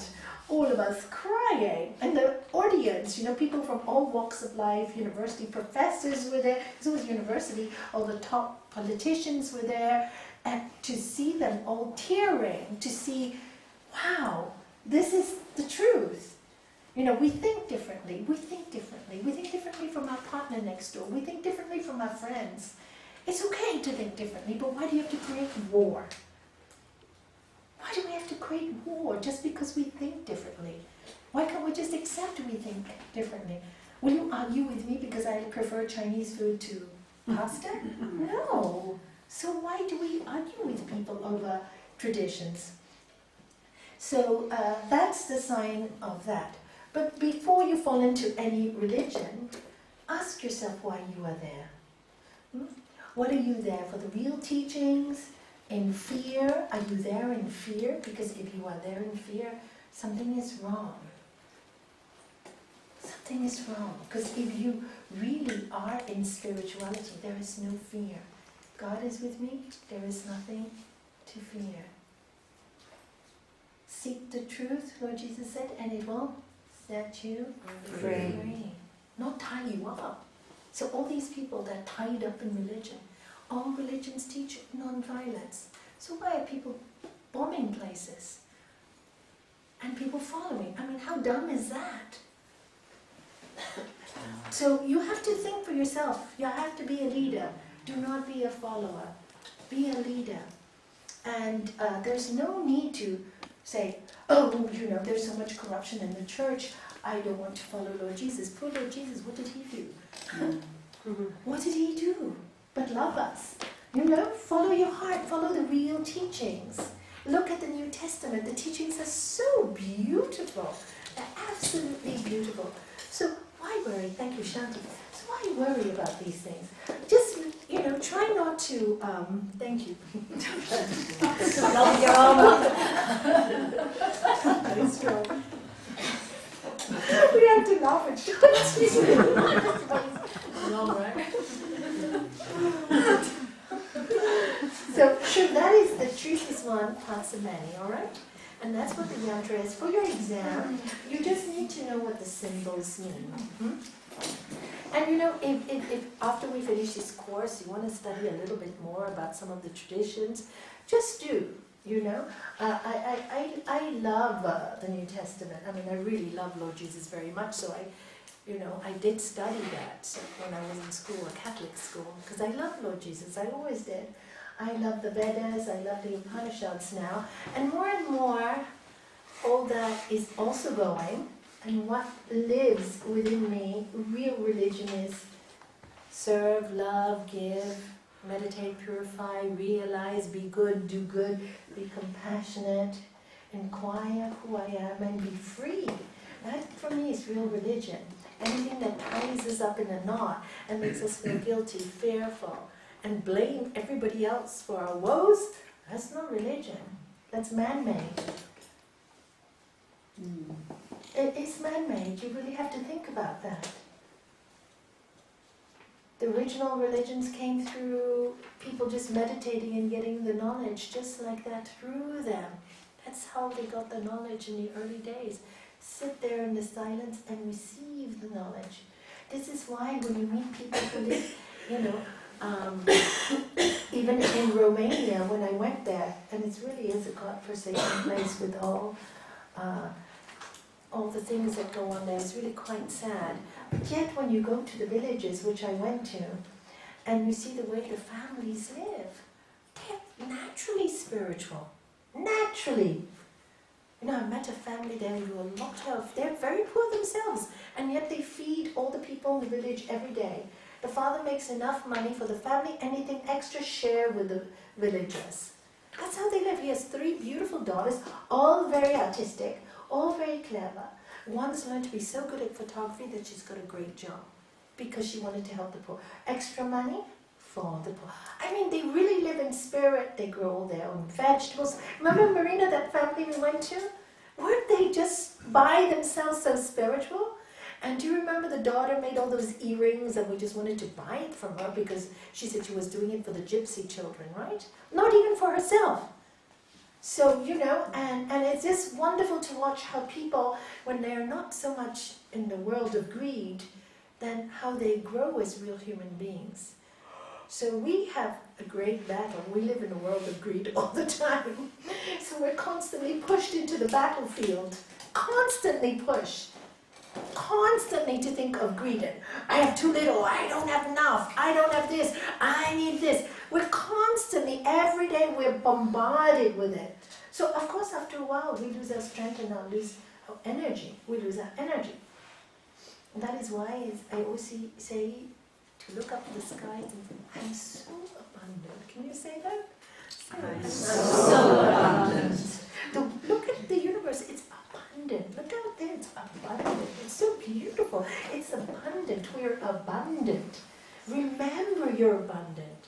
All of us crying, and the audience, you know, people from all walks of life, university professors were there, because it was university, all the top politicians were there, and to see them all tearing, to see, wow, this is the truth. You know, we think differently, we think differently, we think differently from our partner next door, we think differently from our friends. It's okay to think differently, but why do you have to create war? Why do we have to create war just because we think differently? Why can't we just accept we think differently? Will you argue with me because I prefer Chinese food to pasta? No. So why do we argue with people over traditions? So that's the sign of that. But before you fall into any religion, ask yourself why you are there. What are you there for? The real teachings? In fear? Are you there in fear? Because if you are there in fear, something is wrong. Something is wrong. Because if you really are in spirituality, there is no fear. God is with me, there is nothing to fear. Seek the truth, Lord Jesus said, and it will set you Free. free. Not tie you up. So all these people that are tied up in religion, all religions teach non-violence. So why are people bombing places? And people following? I mean, how dumb is that? So you have to think for yourself. You have to be a leader. Do not be a follower. Be a leader. And there's no need to say, oh, there's so much corruption in the church, I don't want to follow Lord Jesus. Poor Lord Jesus, what did he do? What did he do? But love us. Follow your heart, follow the real teachings. Look at the New Testament. The teachings are so beautiful. They're absolutely beautiful. So why worry? Thank you, Shanti. So why worry about these things? Just, try not to, thank you. Love your arm. That is true. We have to laugh at Shanti. Wrong, right? So that is the truth is one, parts of many, all right? And that's what the yantra is. For your exam, you just need to know what the symbols mean. And if after we finish this course, you want to study a little bit more about some of the traditions, just do. I love the New Testament. I mean, I really love Lord Jesus very much. So I did study that when I was in school, a Catholic school, because I love Lord Jesus. I always did. I love the Vedas. I love the Upanishads now, and more, all that is also going. And what lives within me, real religion is serve, love, give, meditate, purify, realize, be good, do good, be compassionate, inquire who I am, and be free. That for me is real religion. Anything that ties us up in a knot and makes us feel guilty, fearful, and blame everybody else for our woes, that's not religion. That's man-made. It is man-made. You really have to think about that. The original religions came through people just meditating and getting the knowledge just like that through them. That's how they got the knowledge in the early days. Sit there in the silence and receive the knowledge. This is why when you meet people who live, even in Romania when I went there, and it really is a godforsaken place with all the things that go on there, it's really quite sad. But yet when you go to the villages, which I went to, and you see the way the families live, they're naturally spiritual. Naturally. I met a family there who they're very poor themselves, and yet they feed all the people in the village every day. The father makes enough money for the family, anything extra share with the villagers. That's how they live. He has 3 beautiful daughters, all very artistic, all very clever. One's learned to be so good at photography that she's got a great job because she wanted to help the poor. Extra money for the poor. I mean, they really live in spirit. They grow all their own vegetables. Remember, Marina, that family we went to? Weren't they just by themselves so spiritual? And do you remember the daughter made all those earrings and we just wanted to buy it from her because she said she was doing it for the gypsy children, right? Not even for herself. So, and it's just wonderful to watch how people, when they're not so much in the world of greed, then how they grow as real human beings. So we have a great battle. We live in a world of greed all the time. So we're constantly pushed into the battlefield. Constantly pushed. Constantly to think of greed. I have too little. I don't have enough. I don't have this. I need this. We're constantly, every day, we're bombarded with it. So, of course, after a while, we lose our strength and lose our energy. We lose our energy. And that is why I always say to look up to the sky and say, I'm so abundant. Can you say that? I'm so abundant. Look at the universe. It's abundant. Look out there. It's abundant. It's so beautiful. It's abundant. We're abundant. Remember you're abundant.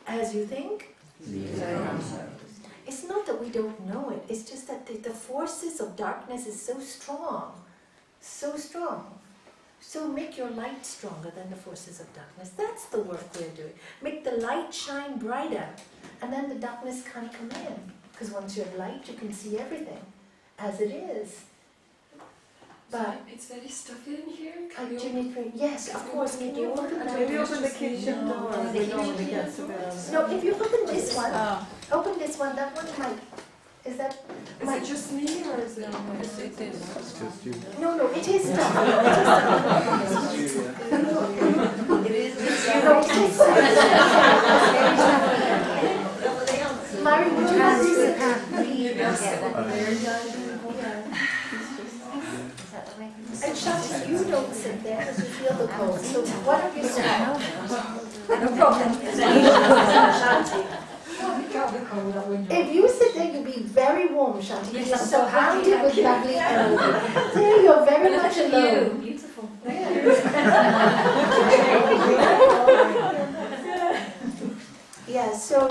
As you think, it's not that we don't know it. It's just that the forces of darkness is so strong. So strong. So make your light stronger than the forces of darkness. That's the work we're doing. Make the light shine brighter. And then the darkness can't come in. Because once you have light, you can see everything. as it is. But It's very stuffy in here. do you need for, yes, of course. Can you open that? Maybe open the kitchen door. The We kitchen normally door. get to the. No, if you open this one, Oh, open this one, that one might, is that, Is it just me or is it? yes, it is. It's just you. no, it is stuff. It is No, it is stuff. Mary, would you like And Shanti, you don't sit there because you feel the cold, so why don't you sit down? No problem. Shanti. If you sit there, you'll be very warm, Shanti. Yes, You're I'm so happy, surrounded with lovely elderly. There, you're very much alone. Beautiful. Yeah, so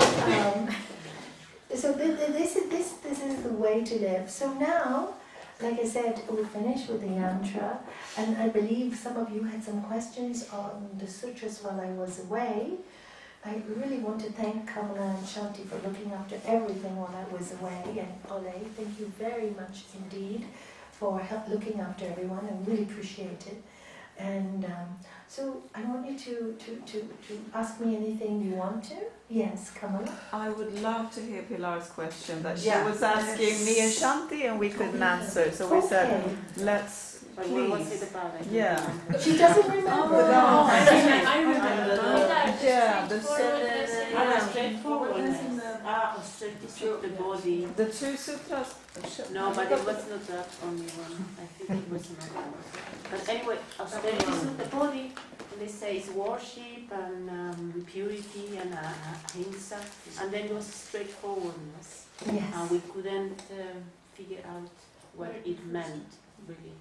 this is the way to live. So now, like I said, we finished with the Yantra, and I believe some of you had some questions on the sutras while I was away. I really want to thank Kamala and Shanti for looking after everything while I was away, and Ole, thank you very much indeed for looking after everyone. I really appreciate it. And so I want you to ask me anything you want to. Yes, Kamala. I would love to hear Pilar's question that she Yeah. was asking me and Shanti and we couldn't answer. So we said, Okay. let's But what was it please. about? I don't Yeah. remember. She doesn't remember. No. I remember. Yeah, the Straightforwardness. Straightforwardness. The body. The two sutras. No, but it was not that only one. I think it was another one. But anyway, austerity is the body. And they say it's worship and purity and ahimsa. And then there was straightforwardness. Yes. And we couldn't figure out what it meant, really.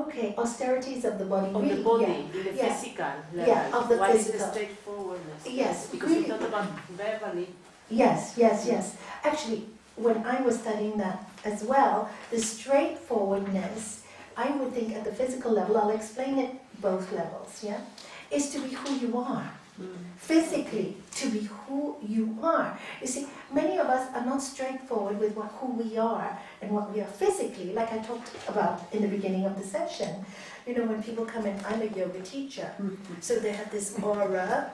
Okay, austerities of the body. Of the really, body, yeah. in the Yeah. physical level. Yeah, of the What is physical. the straightforwardness? Yes, Because really. we thought about verbally. Yes. Actually, when I was studying that as well, the straightforwardness, I would think at the physical level, I'll explain it both levels, yeah, is to be who you are. Physically, to be who you are. You see, many of us are not straightforward with who we are and what we are physically, like I talked about in the beginning of the session. You know, when people come in, I'm a yoga teacher, so they have this aura.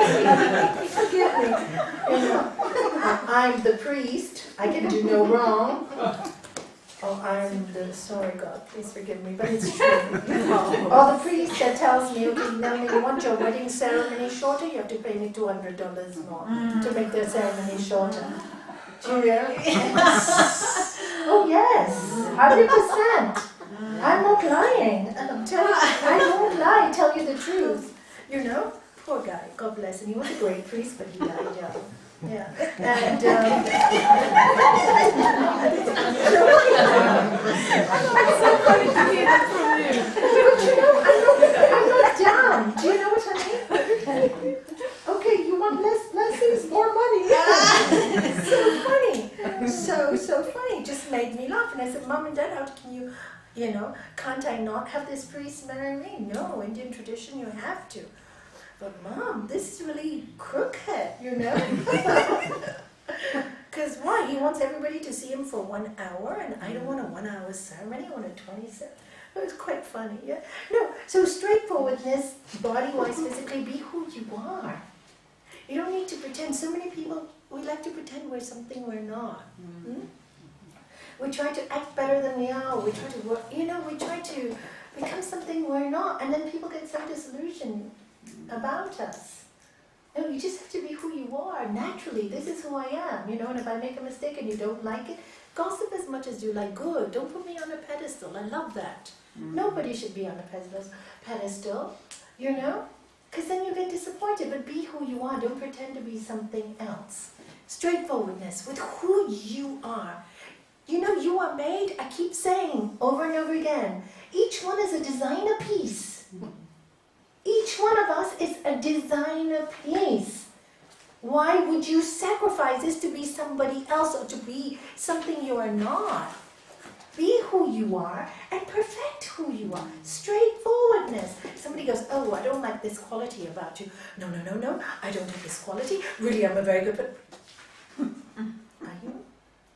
Forgive me. You know, I'm the priest, I can do no wrong. Oh, I'm the, sorry God, please forgive me, but it's true. Or the priest that tells me, okay, now you want your wedding ceremony shorter, you have to pay me $200 more to make the ceremony shorter. Do you really? Oh yes, 100%. I'm not lying. I'm telling you, I won't lie, tell you the truth. You know? Poor guy, God bless him. He was a great priest, but he died young. Yeah. And it's so funny to hear that from you. But you know, I'm not down. Do you know what I mean? Okay, you want less blessings, more money. So funny. So funny. Just made me laugh. And I said, Mom and Dad, how can you know, can't I not have this priest marry me? No, Indian tradition, you have to. But Mom, this is really crooked, you know? Because why? He wants everybody to see him for 1 hour, and I don't want a 1 hour ceremony, I want a 27. It was quite funny, yeah? No, so straightforwardness, body-wise, physically, be who you are. You don't need to pretend. So many people, we like to pretend we're something we're not. We try to act better than we are. We try to work, you know, we try to become something we're not, and then people get so disillusioned about us. No, you just have to be who you are, naturally. This is who I am, you know, and if I make a mistake and you don't like it, gossip as much as you like. Good, don't put me on a pedestal. I love that. Nobody should be on a pedestal, you know, because then you get disappointed. But be who you are. Don't pretend to be something else. Straightforwardness with who you are. You know, you are made, I keep saying over and over again, each one is a designer piece. Each one of us is a designer piece. Why would you sacrifice this to be somebody else or to be something you are not? Be who you are and perfect who you are. Straightforwardness. Somebody somebody goes, oh, I don't like this quality about you. No, no, no, no, I don't have this quality. Really, I'm a very good, but are you?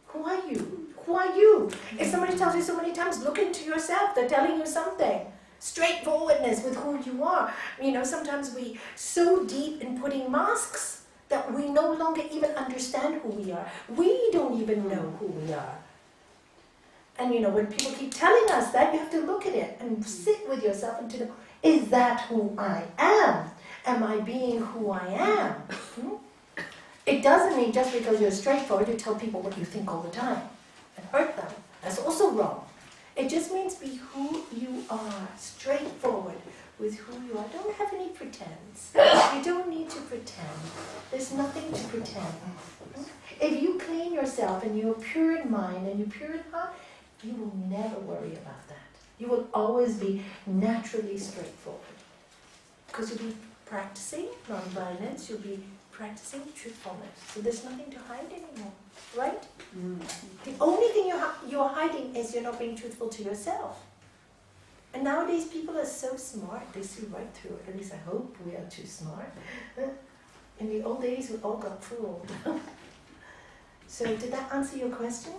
Who are you? Who are you? If somebody tells you so many times, look into yourself, they're telling you something. Straightforwardness with who you are. You know, sometimes we so deep in putting masks that we no longer even understand who we are. We don't even know who we are. And you know, when people keep telling us that, you have to look at it and sit with yourself and to know, is that who I am? Am I being who I am? It doesn't mean just because you're straightforward, you tell people what you think all the time and hurt them. That's also wrong. It just means be who you are, straightforward with who you are. Don't have any pretense. You don't need to pretend. There's nothing to pretend. If you clean yourself and you're pure in mind and you're pure in heart, you will never worry about that. You will always be naturally straightforward. Because you'll be practicing non-violence, you'll be practicing truthfulness. So there's nothing to hide anymore, right? The only thing you're hiding is you're not being truthful to yourself. And nowadays people are so smart, they see right through it. At least I hope we are too smart. In the old days we all got fooled. So did that answer your question?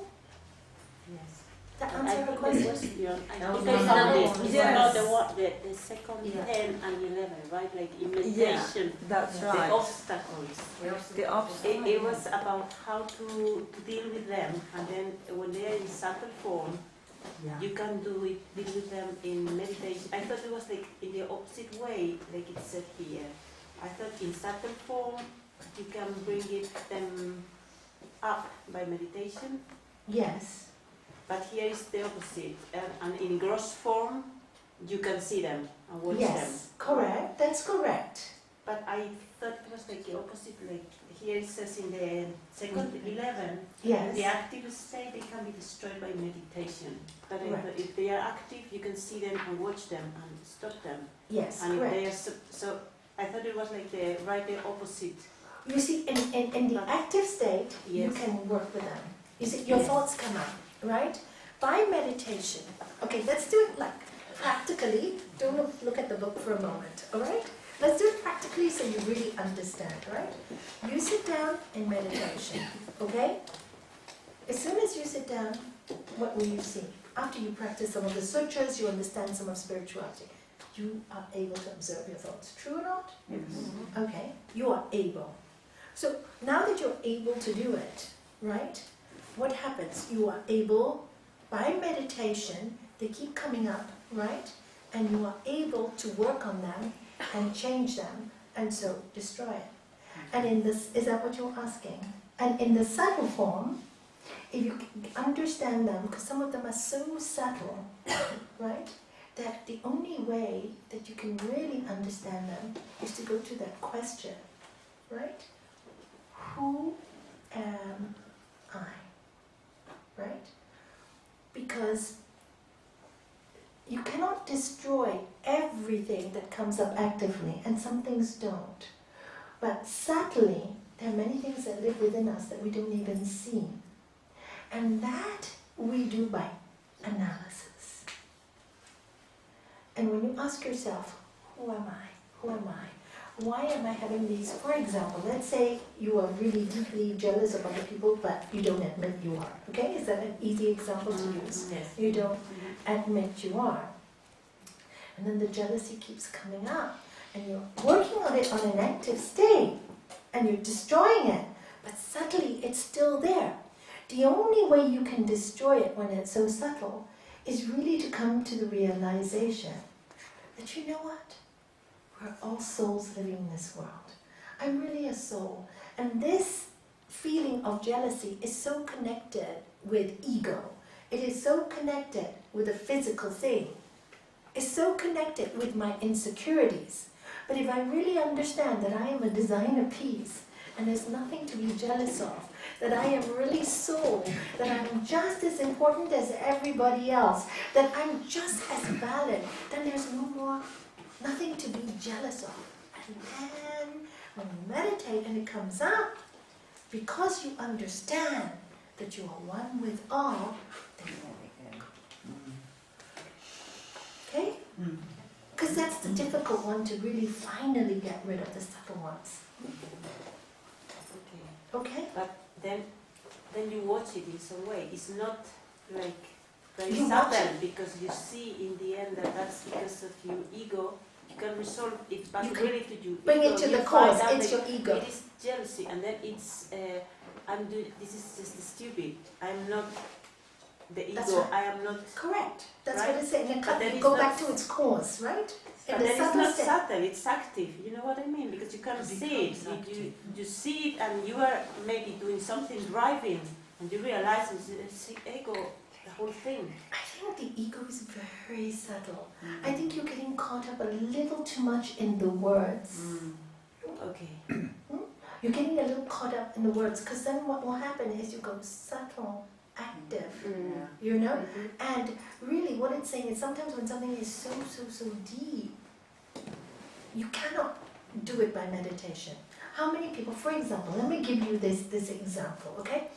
Yes. That I answer her think question? the question, I That was think my I question. it's Yes. about the second Yeah. 10 and 11, right? Like in meditation, That's the right. obstacles. The obstacle. It was about how to deal with them, and then when they are in subtle form, you can deal with them in meditation. I thought it was like in the opposite way, like it said here. I thought in subtle form, you can bring them up by meditation. Yes. But here is the opposite, and in gross form, you can see them and watch them. Yes, correct. That's correct. But I thought it was like the opposite, like here it says in the second 11, Yes. the active state, they can be destroyed by meditation. But Correct. if they are active, you can see them and watch them and stop them. Yes, And if correct. they are, so I thought it was like the opposite. You see, in the active state, you Yes. can work with them. You see, your Yes. thoughts come up, right? By meditation. Okay, let's do it like practically. Don't look at the book for a moment, all right? Let's do it practically so you really understand, right? You sit down in meditation, okay? As soon as you sit down, what will you see? After you practice some of the sutras, you understand some of spirituality. You are able to observe your thoughts. True or not? Yes. Okay, you are able. So now that you're able to do it, right? What happens? You are able, by meditation, they keep coming up, right? And you are able to work on them and change them, and so destroy it. And in this, is that what you're asking? And in the subtle form, if you understand them, because some of them are so subtle, right? That the only way that you can really understand them is to go to that question, right? Who am I? Right? Because you cannot destroy everything that comes up actively, and some things don't. But subtly, there are many things that live within us that we don't even see. And that we do by analysis. And when you ask yourself, who am I? Who am I? Why am I having these? For example, let's say you are really deeply jealous of other people, but you don't admit you are. Okay? Is that an easy example to use? Yes. You don't admit you are. And then the jealousy keeps coming up, and you're working on it on an active state, and you're destroying it, but subtly it's still there. The only way you can destroy it when it's so subtle is really to come to the realization that, you know what? We're all souls living in this world. I'm really a soul. And this feeling of jealousy is so connected with ego. It is so connected with a physical thing. It's so connected with my insecurities. But if I really understand that I am a designer piece, and there's nothing to be jealous of, that I am really soul, that I'm just as important as everybody else, that I'm just as valid, then there's no more, nothing to be jealous of. And then when you meditate and it comes up, because you understand that you are one with all, then you will be good. Okay? Because Because that's the difficult one to really finally get rid of the subtle ones. Okay. Okay? But then you watch it in some way. It's not like very You watch subtle because you see in the end that that's because of your ego. You can resolve it, but You can really to you. Bring it to the cause, it's your ego. It is jealousy, and then it's this is just stupid. I'm not the ego. That's right. I am not. Correct. That's Right? what it's saying. But then You it's go not- back to its cause, right? But In the then it's subtle not state. subtle. It's active. You know what I mean? Because you can see it. You see it, and you are maybe doing something driving, and you realize it's ego. The whole thing. I think the ego is very subtle. I think you're getting caught up a little too much in the words. Okay. You're getting a little caught up in the words, because then what will happen is you go subtle, active, you know? And really what it's saying is sometimes when something is so deep, you cannot do it by meditation. How many people, for example, let me give you this example, okay?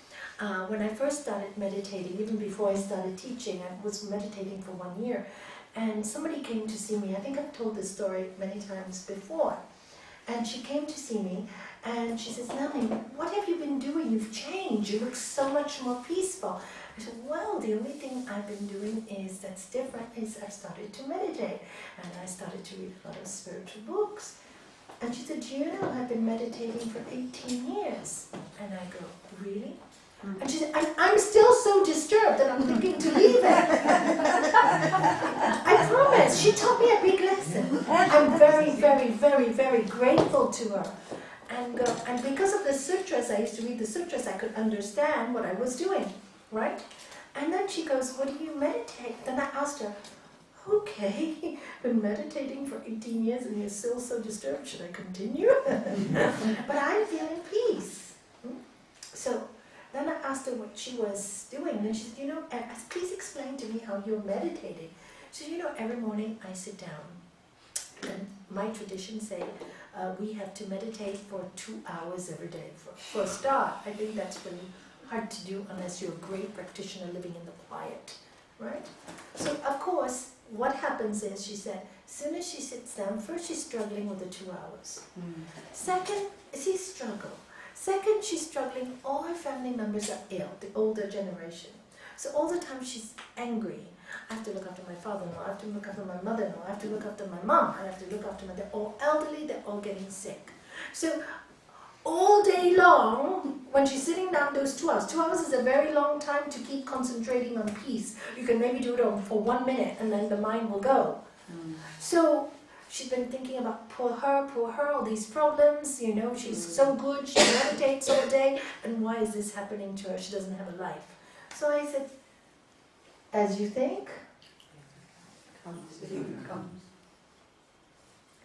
When I first started meditating, even before I started teaching, I was meditating for 1 year, and somebody came to see me. I think I've told this story many times before. And she came to see me, and she says, "Nalanie, what have you been doing? You've changed. You look so much more peaceful." I said, "Well, the only thing I've been doing is that's different is I started to meditate, and I started to read a lot of spiritual books." And she said, "Do you know I've been meditating for 18 years?" And I go, "Really?" And she said, I'm still so disturbed that I'm thinking to leave it. I promise. She taught me a big lesson. I'm very, very, very, very grateful to her. And because of the sutras, I used to read the sutras, I could understand what I was doing, right? And then she goes, "What do you meditate?" Then I asked her, "Okay, been meditating for 18 years and you're still so disturbed. Should I continue?" But I'm feeling peace. So then I asked her what she was doing, and she said, "You know, please explain to me how you're meditating." She said, "You know, every morning I sit down, and my tradition say we have to meditate for 2 hours every day. For a start, I think that's really hard to do unless you're a great practitioner living in the quiet, right? So, of course, what happens is," she said, as soon as she sits down, first she's struggling with the 2 hours. Second, she's struggle. Second, she's struggling, all her family members are ill, the older generation. So all the time she's angry. I have to look after my father-in-law, I have to look after my mother-in-law, I have to look after my mom, I have to look after they're all elderly, they're all getting sick. So all day long, when she's sitting down those 2 hours, 2 hours is a very long time to keep concentrating on peace. You can maybe do it for 1 minute and then the mind will go. So she's been thinking about poor her, all these problems, you know, she's so good, she meditates all day, and why is this happening to her? She doesn't have a life. So I said, "As you think?"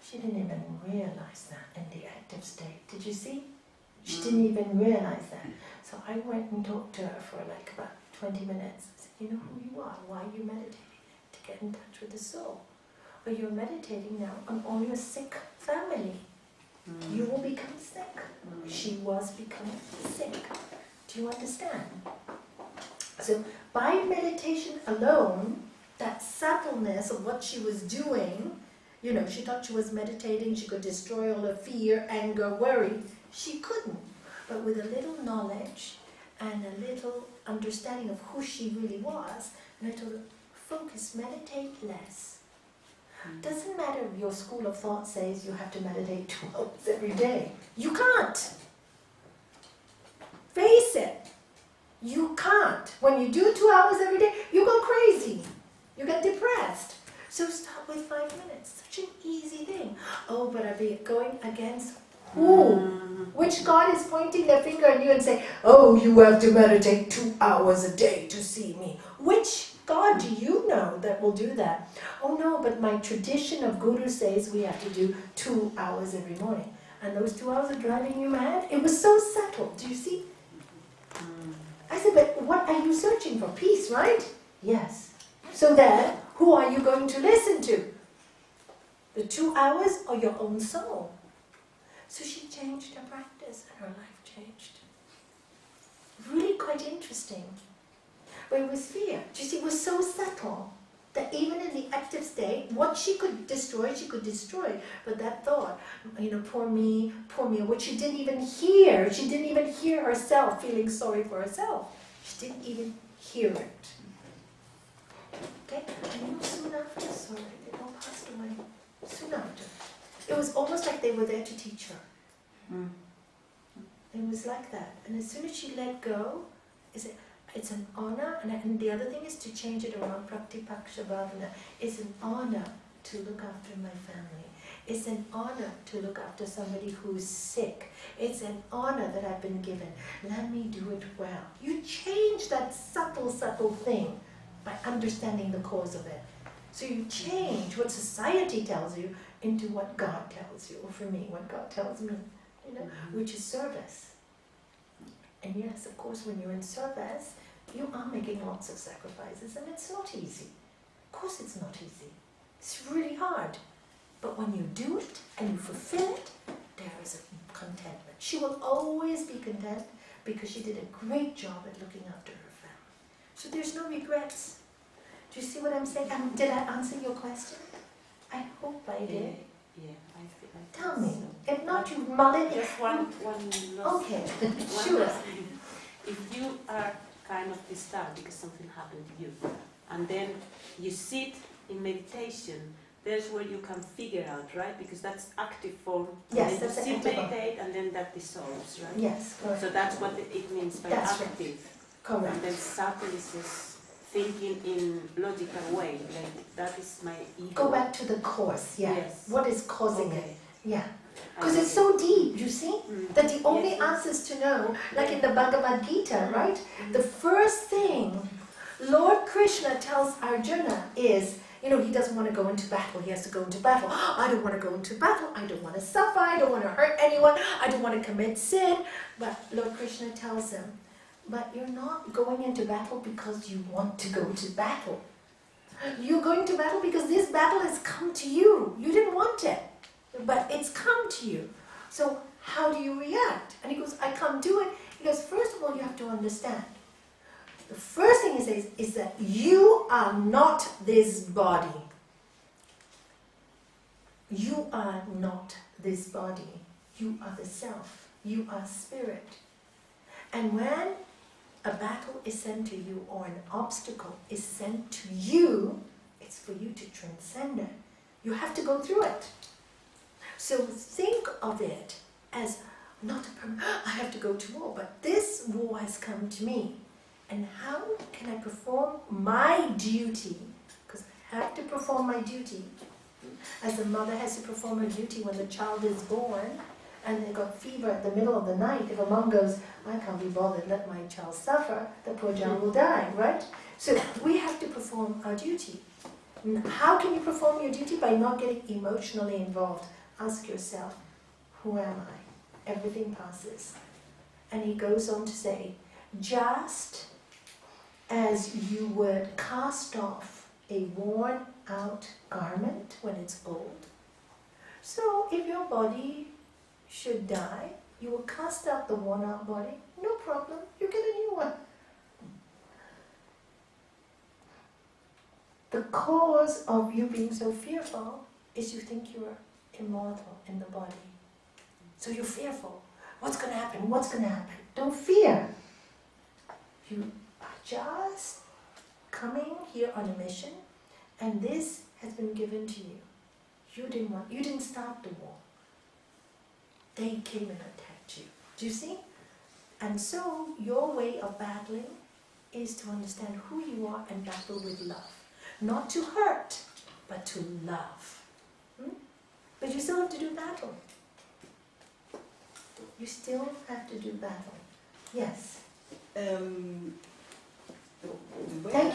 She didn't even realize that in the active state. Did you see? She didn't even realize that. So I went and talked to her for like about 20 minutes. I said, "You know who you are? Why are you meditating? To get in touch with the soul. But you're meditating now on all your sick family. You will become sick." She was becoming sick. Do you understand? So by meditation alone, that subtleness of what she was doing, you know, she thought she was meditating, she could destroy all her fear, anger, worry. She couldn't. But with a little knowledge and a little understanding of who she really was, and I told her, focus, meditate less. Doesn't matter if your school of thought says you have to meditate 2 hours every day. You can't. Face it. You can't. When you do 2 hours every day, you go crazy. You get depressed. So start with 5 minutes. Such an easy thing. Oh, but I'll be going against who? Which God is pointing their finger at you and saying, "Oh, you have to meditate 2 hours a day to see me." Which God do you know that will do that? "Oh no, but my tradition of Guru says we have to do 2 hours every morning." And those 2 hours are driving you mad? It was so subtle. Do you see? I said, "But what are you searching for? Peace, right?" "Yes." "So then, who are you going to listen to? The 2 hours or your own soul?" So she changed her practice and her life changed. Really quite interesting. But it was fear. Do you see, it was so subtle. that even in the active state, what she could destroy, but that thought, poor me, what she didn't even hear herself feeling sorry for herself. She didn't even hear it. Okay, and soon after, they all passed away. Soon after. It was almost like they were there to teach her. Mm. It was like that. And as soon as she let go, it's an honor, and the other thing is to change it around, Praktipaksha Bhavana. It's an honor to look after my family. It's an honor to look after somebody who's sick. It's an honor that I've been given. Let me do it well. You change that subtle thing by understanding the cause of it. So you change what society tells you into what God tells you, or for me, what God tells me, which is service. And yes, of course, when you're in service, you are making lots of sacrifices, and it's not easy. Of course it's not easy. It's really hard. But when you do it, and you fulfill it, there is a contentment. She will always be content, because she did a great job at looking after her family. So there's no regrets. Do you see what I'm saying? Did I answer your question? I hope I did. Yeah, I think Tell me. so. If not, you mull it. Just one last Okay, one sure. last thing. If you are kind of disturbed because something happened to you, and then you sit in meditation, there's where you can figure out, right? Because that's active form. Yes, and that's then you active sit, form. meditate, and then that dissolves, right? Yes, correct. So that's what it means by That's right. active. Correct. And then subtle is just thinking in logical way, like that is my ego. Go back to the cause, yeah. Yes. What is causing it? Okay. Yeah. I Because love it's it. so deep, you see? Mm. That the only Yes, yes. answers to know, like in the Bhagavad Gita, right? Mm. The first thing Lord Krishna tells Arjuna is, he doesn't want to go into battle. He has to go into battle. I don't want to go into battle. I don't want to suffer. I don't want to hurt anyone. I don't want to commit sin. But Lord Krishna tells him, but you're not going into battle because you want to go to battle. You're going to battle because this battle has come to you. You didn't want it, but it's come to you. So how do you react? And he goes, I can't do it. He goes, first of all, you have to understand. The first thing he says is that you are not this body. You are not this body. You are the self. You are spirit. And when a battle is sent to you or an obstacle is sent to you, it's for you to transcend it. You have to go through it. So think of it as not I have to go to war, but this war has come to me. And how can I perform my duty? Because I have to perform my duty. As a mother has to perform her duty when the child is born and they got fever at the middle of the night. If a mom goes, I can't be bothered, let my child suffer, the poor child will die, right? So we have to perform our duty. How can you perform your duty? By not getting emotionally involved. Ask yourself, who am I? Everything passes. And he goes on to say, just as you would cast off a worn out garment when it's old, so if your body should die, you will cast out the worn out body, no problem, you get a new one. The cause of you being so fearful is you think you are immortal in the body. So you're fearful. What's going to happen? What's going to happen? Don't fear. You are just coming here on a mission, and this has been given to you. You didn't start the war. They came and attacked you. Do you see? And so your way of battling is to understand who you are and battle with love. Not to hurt, but to love. But you still have to do battle. You still have to do battle. Yes. Thank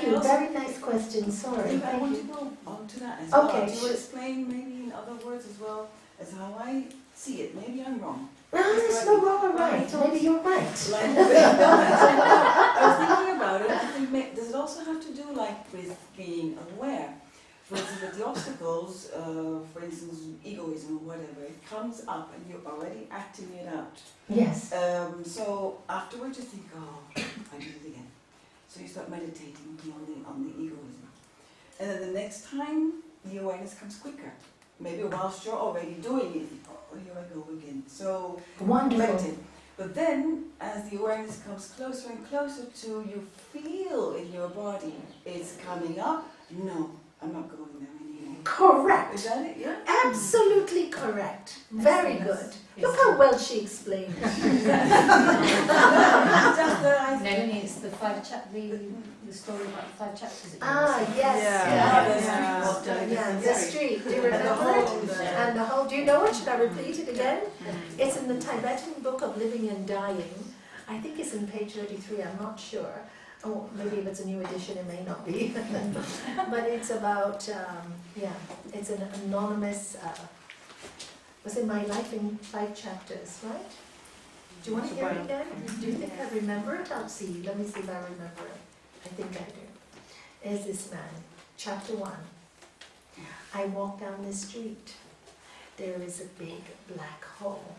you. Very nice question. Sorry. I Thank want you. to go on to that as Okay, well. To sure. explain maybe in other words as well as how I see it. Maybe I'm wrong. No, there's no wrong or right. Maybe you're right. Like, I was thinking about it. I think does it also have to do with being aware? For instance, with the obstacles, for instance, egoism or whatever, it comes up and you're already acting it out. Yes. So afterwards you think, oh, I did it again. So you start meditating on the egoism. And then the next time, the awareness comes quicker. Maybe whilst you're already doing it, oh, here I go again. So Wonderful. meditate. But then, as the awareness comes closer and closer to you feel in your body, it's coming up. No, I'm not going there anymore. Is Correct. that it? Yeah. Absolutely correct. Very good. Look how well she explained. Just that I Nalanie, it's the the story about the 5 chapters. Yes. Yeah. The street. Do you remember it? And the whole. Do you know it? Should I repeat it again? It's in the Tibetan Book of Living and Dying. I think it's in page 33. I'm not sure. Oh, maybe if it's a new edition, it may not be. But it's about, it's an anonymous, was it My Life in 5 Chapters, right? Do you want to hear it again? Do you think I remember it? I'll see. Let me see if I remember it. I think I do. Is this man, chapter 1. I walk down the street. There is a big black hole.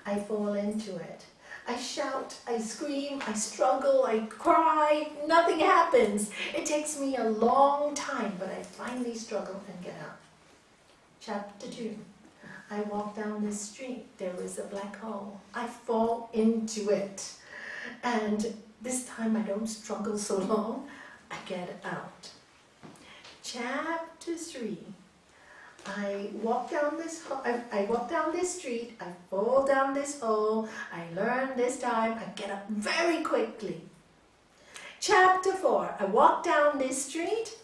I fall into it. I shout, I scream, I struggle, I cry, nothing happens. It takes me a long time, but I finally struggle and get up. Chapter 2. I walk down the street, there is a black hole. I fall into it. And this time I don't struggle so long, I get out. Chapter 3. I walk down this street, I fall down this hole, I learn this time, I get up very quickly. Chapter 4, I walk down this street,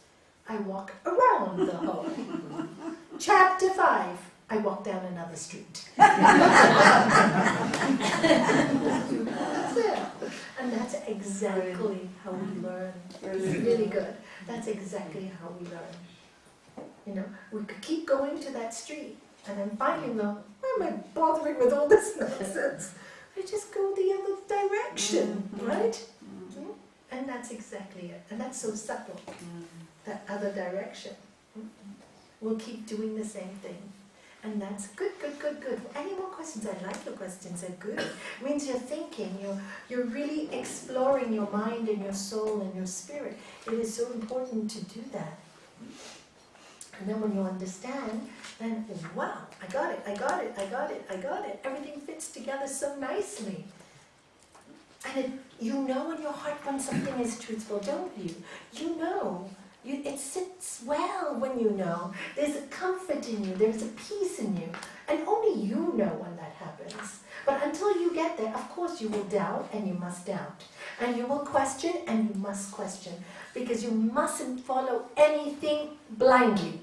I walk around the hole. Chapter 5, I walk down another street. And that's exactly how we learn. It's really good. That's exactly how we learn. You know, we could keep going to that street, and then finally go, why am I bothering with all this nonsense? I just go the other direction, right? And that's exactly it. And that's so subtle, that other direction. We'll keep doing the same thing. And that's good. Any more questions? I like your questions, they're good. It means you're thinking, you're really exploring your mind and your soul and your spirit. It is so important to do that. And then when you understand, then, wow, I got it. Everything fits together so nicely. And you know in your heart when something is truthful, don't you? You know. It sits well when you know. There's a comfort in you. There's a peace in you. And only you know when that happens. But until you get there, of course you will doubt, and you must doubt. And you will question, and you must question. Because you mustn't follow anything blindly.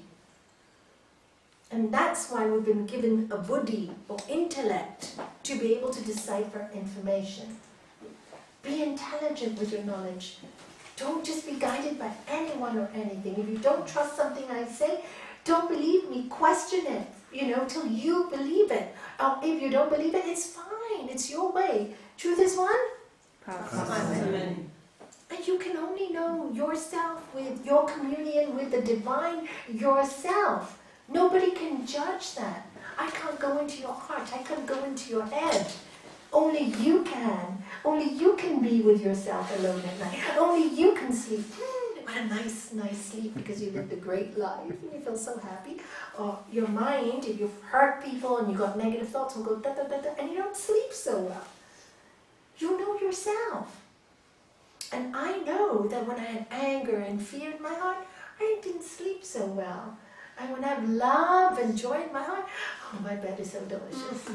And that's why we've been given a buddhi, or intellect, to be able to decipher information. Be intelligent with your knowledge. Don't just be guided by anyone or anything. If you don't trust something I say, don't believe me, question it, till you believe it. Or if you don't believe it, it's fine, it's your way. Truth is one? Amen. And you can only know yourself with your communion with the divine yourself. Nobody can judge that. I can't go into your heart, I can't go into your head. Only you can. Only you can be with yourself alone at night. Only you can sleep. What a nice sleep, because you lived a great life and you feel so happy. Or your mind, if you've hurt people and you've got negative thoughts, will go da da da da, and you don't sleep so well. You know yourself. And I know that when I had anger and fear in my heart, I didn't sleep so well. And when I have love and joy in my heart, oh, my bed is so delicious.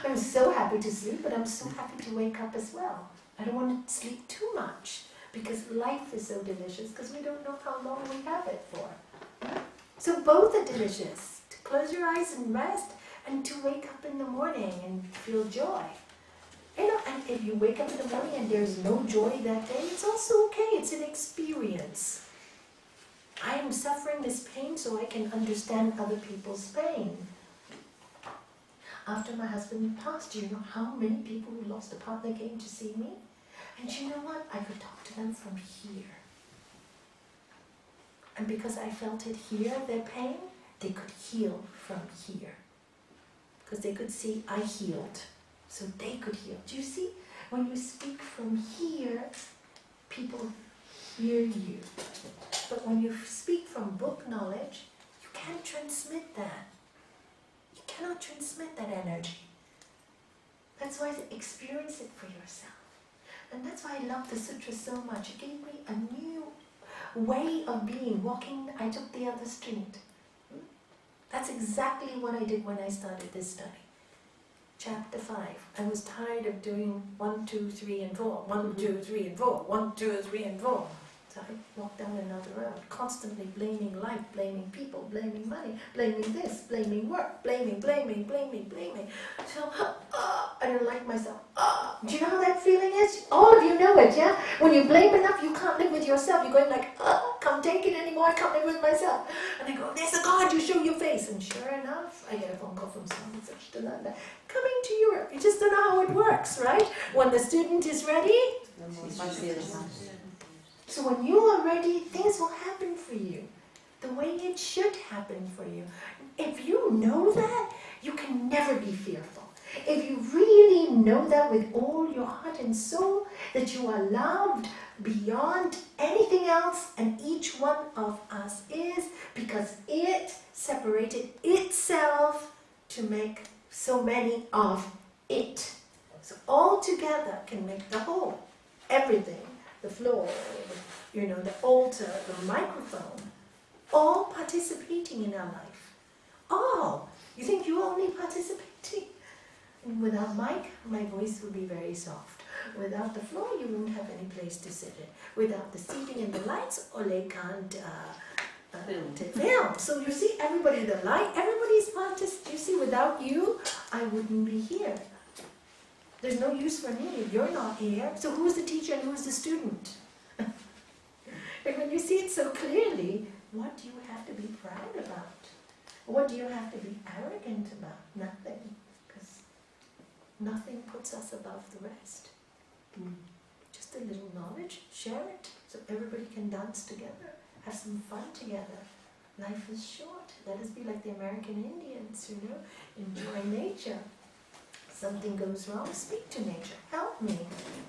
I'm so happy to sleep, but I'm so happy to wake up as well. I don't want to sleep too much, because life is so delicious, because we don't know how long we have it for. So both are delicious. To close your eyes and rest, and to wake up in the morning and feel joy. And if you wake up in the morning and there's no joy that day, it's also okay. It's an experience. I am suffering this pain so I can understand other people's pain. After my husband passed, do you know how many people who lost a partner came to see me? And you know what? I could talk to them from here. And because I felt it here, their pain, they could heal from here. Because they could see I healed. So they could heal. Do you see? When you speak from here, people hear you. But when you speak from book knowledge, you can't transmit that. You cannot transmit that energy. That's why experience it for yourself. And that's why I love the sutra so much. It gave me a new way of being. Walking, I took the other street. That's exactly what I did when I started this study. Chapter 5. I was tired of doing 1, 2, 3, and 4. 1, 2, 3, and 4. 1, 2, 3, and 4. So I walked down another road, constantly blaming life, blaming people, blaming money, blaming this, blaming work, blaming. So, I don't like myself. Do you know how that feeling is? All of you know it, yeah? When you blame enough, you can't live with yourself. You're going like, can't take it anymore, I can't live with myself. And I go, there's a God, you show your face. And sure enough, I get a phone call from someone such to London, coming to Europe. You just don't know how it works, right? When the student is ready, so when you are ready, things will happen for you the way it should happen for you. If you know that, you can never be fearful. If you really know that with all your heart and soul, that you are loved beyond anything else, and each one of us is, because it separated itself to make so many of it. So all together can make the whole, everything. The floor, the altar, the microphone, all participating in our life. All. You think you're only participating? Without mic, my voice would be very soft. Without the floor, you wouldn't have any place to sit in. Without the seating and the lights, Ole can't film. So you see, everybody's participating. You see, without you, I wouldn't be here. There's no use for me if you're not here. So who's the teacher and who's the student? And when you see it so clearly, what do you have to be proud about? What do you have to be arrogant about? Nothing. Because nothing puts us above the rest. Just a little knowledge, share it, so everybody can dance together, have some fun together. Life is short. Let us be like the American Indians, enjoy nature. Something goes wrong, speak to nature. Help me.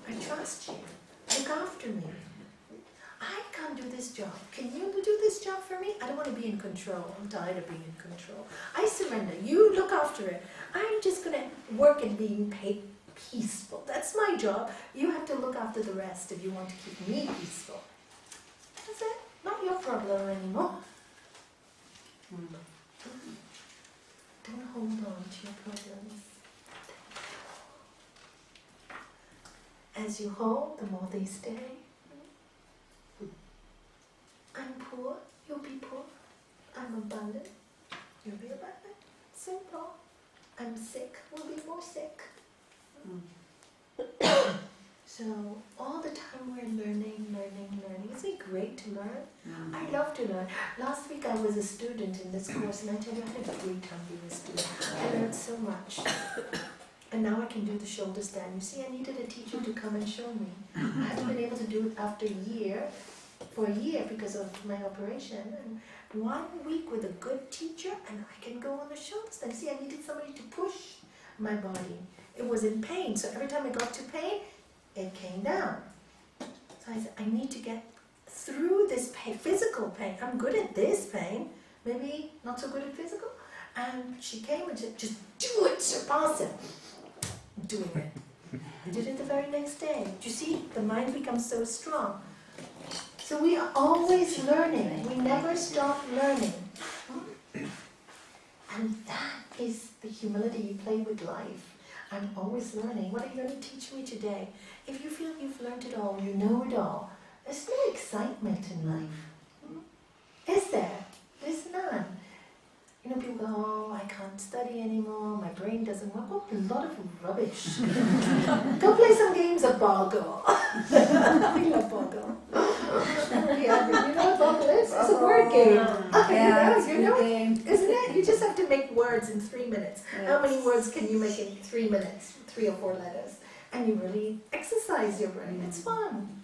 I trust you. Look after me. I can't do this job. Can you do this job for me? I don't want to be in control. I'm tired of being in control. I surrender. You look after it. I'm just going to work and being paid peaceful. That's my job. You have to look after the rest if you want to keep me peaceful. That's it. Not your problem anymore. Don't hold on to your problems. As you hold, the more they stay. I'm poor, you'll be poor. I'm abundant, you'll be abundant. Simple. I'm sick, we'll be more sick. So all the time we're learning. Isn't it great to learn? I love to learn. Last week I was a student in this course, and I tell you, I had a great time being a student. I learned so much. And now I can do the shoulder stand. You see, I needed a teacher to come and show me. I haven't been able to do it for a year because of my operation. And 1 week with a good teacher, and I can go on the shoulder stand. See, I needed somebody to push my body. It was in pain, so every time I got to pain, it came down. So I said, I need to get through this pain, physical pain. I'm good at this pain, maybe not so good at physical. And she came and said, just do it, surpass it. Doing it. I did it the very next day. Do you see? The mind becomes so strong. So we are always learning. We never stop learning. And that is the humility you play with life. I'm always learning. What are you going to teach me today? If you feel you've learned it all, you know it all, there's no excitement in life. Is there? There's none. People go, oh, I can't study anymore, my brain doesn't work. Oh, a lot of rubbish. Go play some games of Boggle. I love Boggle. Yeah, you know what Boggle is? It's a word game. Yeah, it's a good game. Isn't it? You just have to make words in 3 minutes. Yes. How many words can you make in 3 minutes? 3 or 4 letters. And you really exercise your brain. It's fun.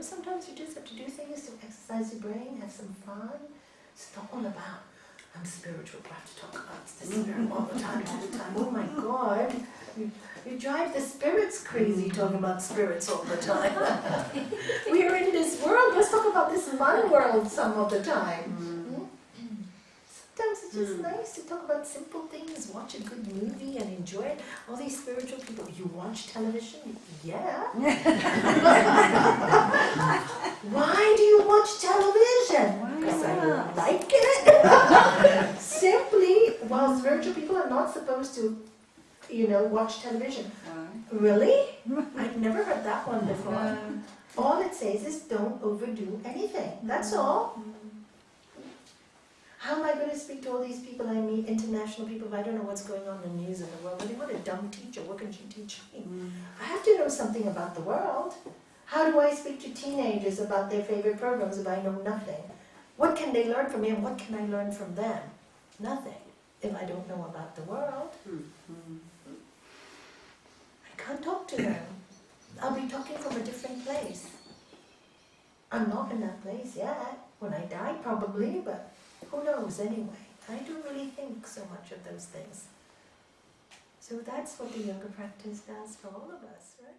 Sometimes you just have to do things to exercise your brain, have some fun. It's not all about I'm spiritual, I have to talk about the spirit all the time, all the time. Oh my God, you drive the spirits crazy talking about spirits all the time. We are in this world, let's talk about this fun world some of the time. Sometimes it's just nice to talk about simple things, watch a good movie and enjoy it. All these spiritual people, you watch television? Yeah. Why do you watch television? Because I like it. Simply, well, spiritual people are not supposed to, watch television. Really? I've never heard that one before. All it says is don't overdo anything. That's all. How am I going to speak to all these people I meet, international people, if I don't know what's going on in the news in the world? What a dumb teacher, what can she teach me? I have to know something about the world. How do I speak to teenagers about their favorite programs if I know nothing? What can they learn from me and what can I learn from them? Nothing, if I don't know about the world. I can't talk to them. I'll be talking from a different place. I'm not in that place yet. When I die, probably, but who knows anyway? I don't really think so much of those things. So that's what the yoga practice does for all of us, right?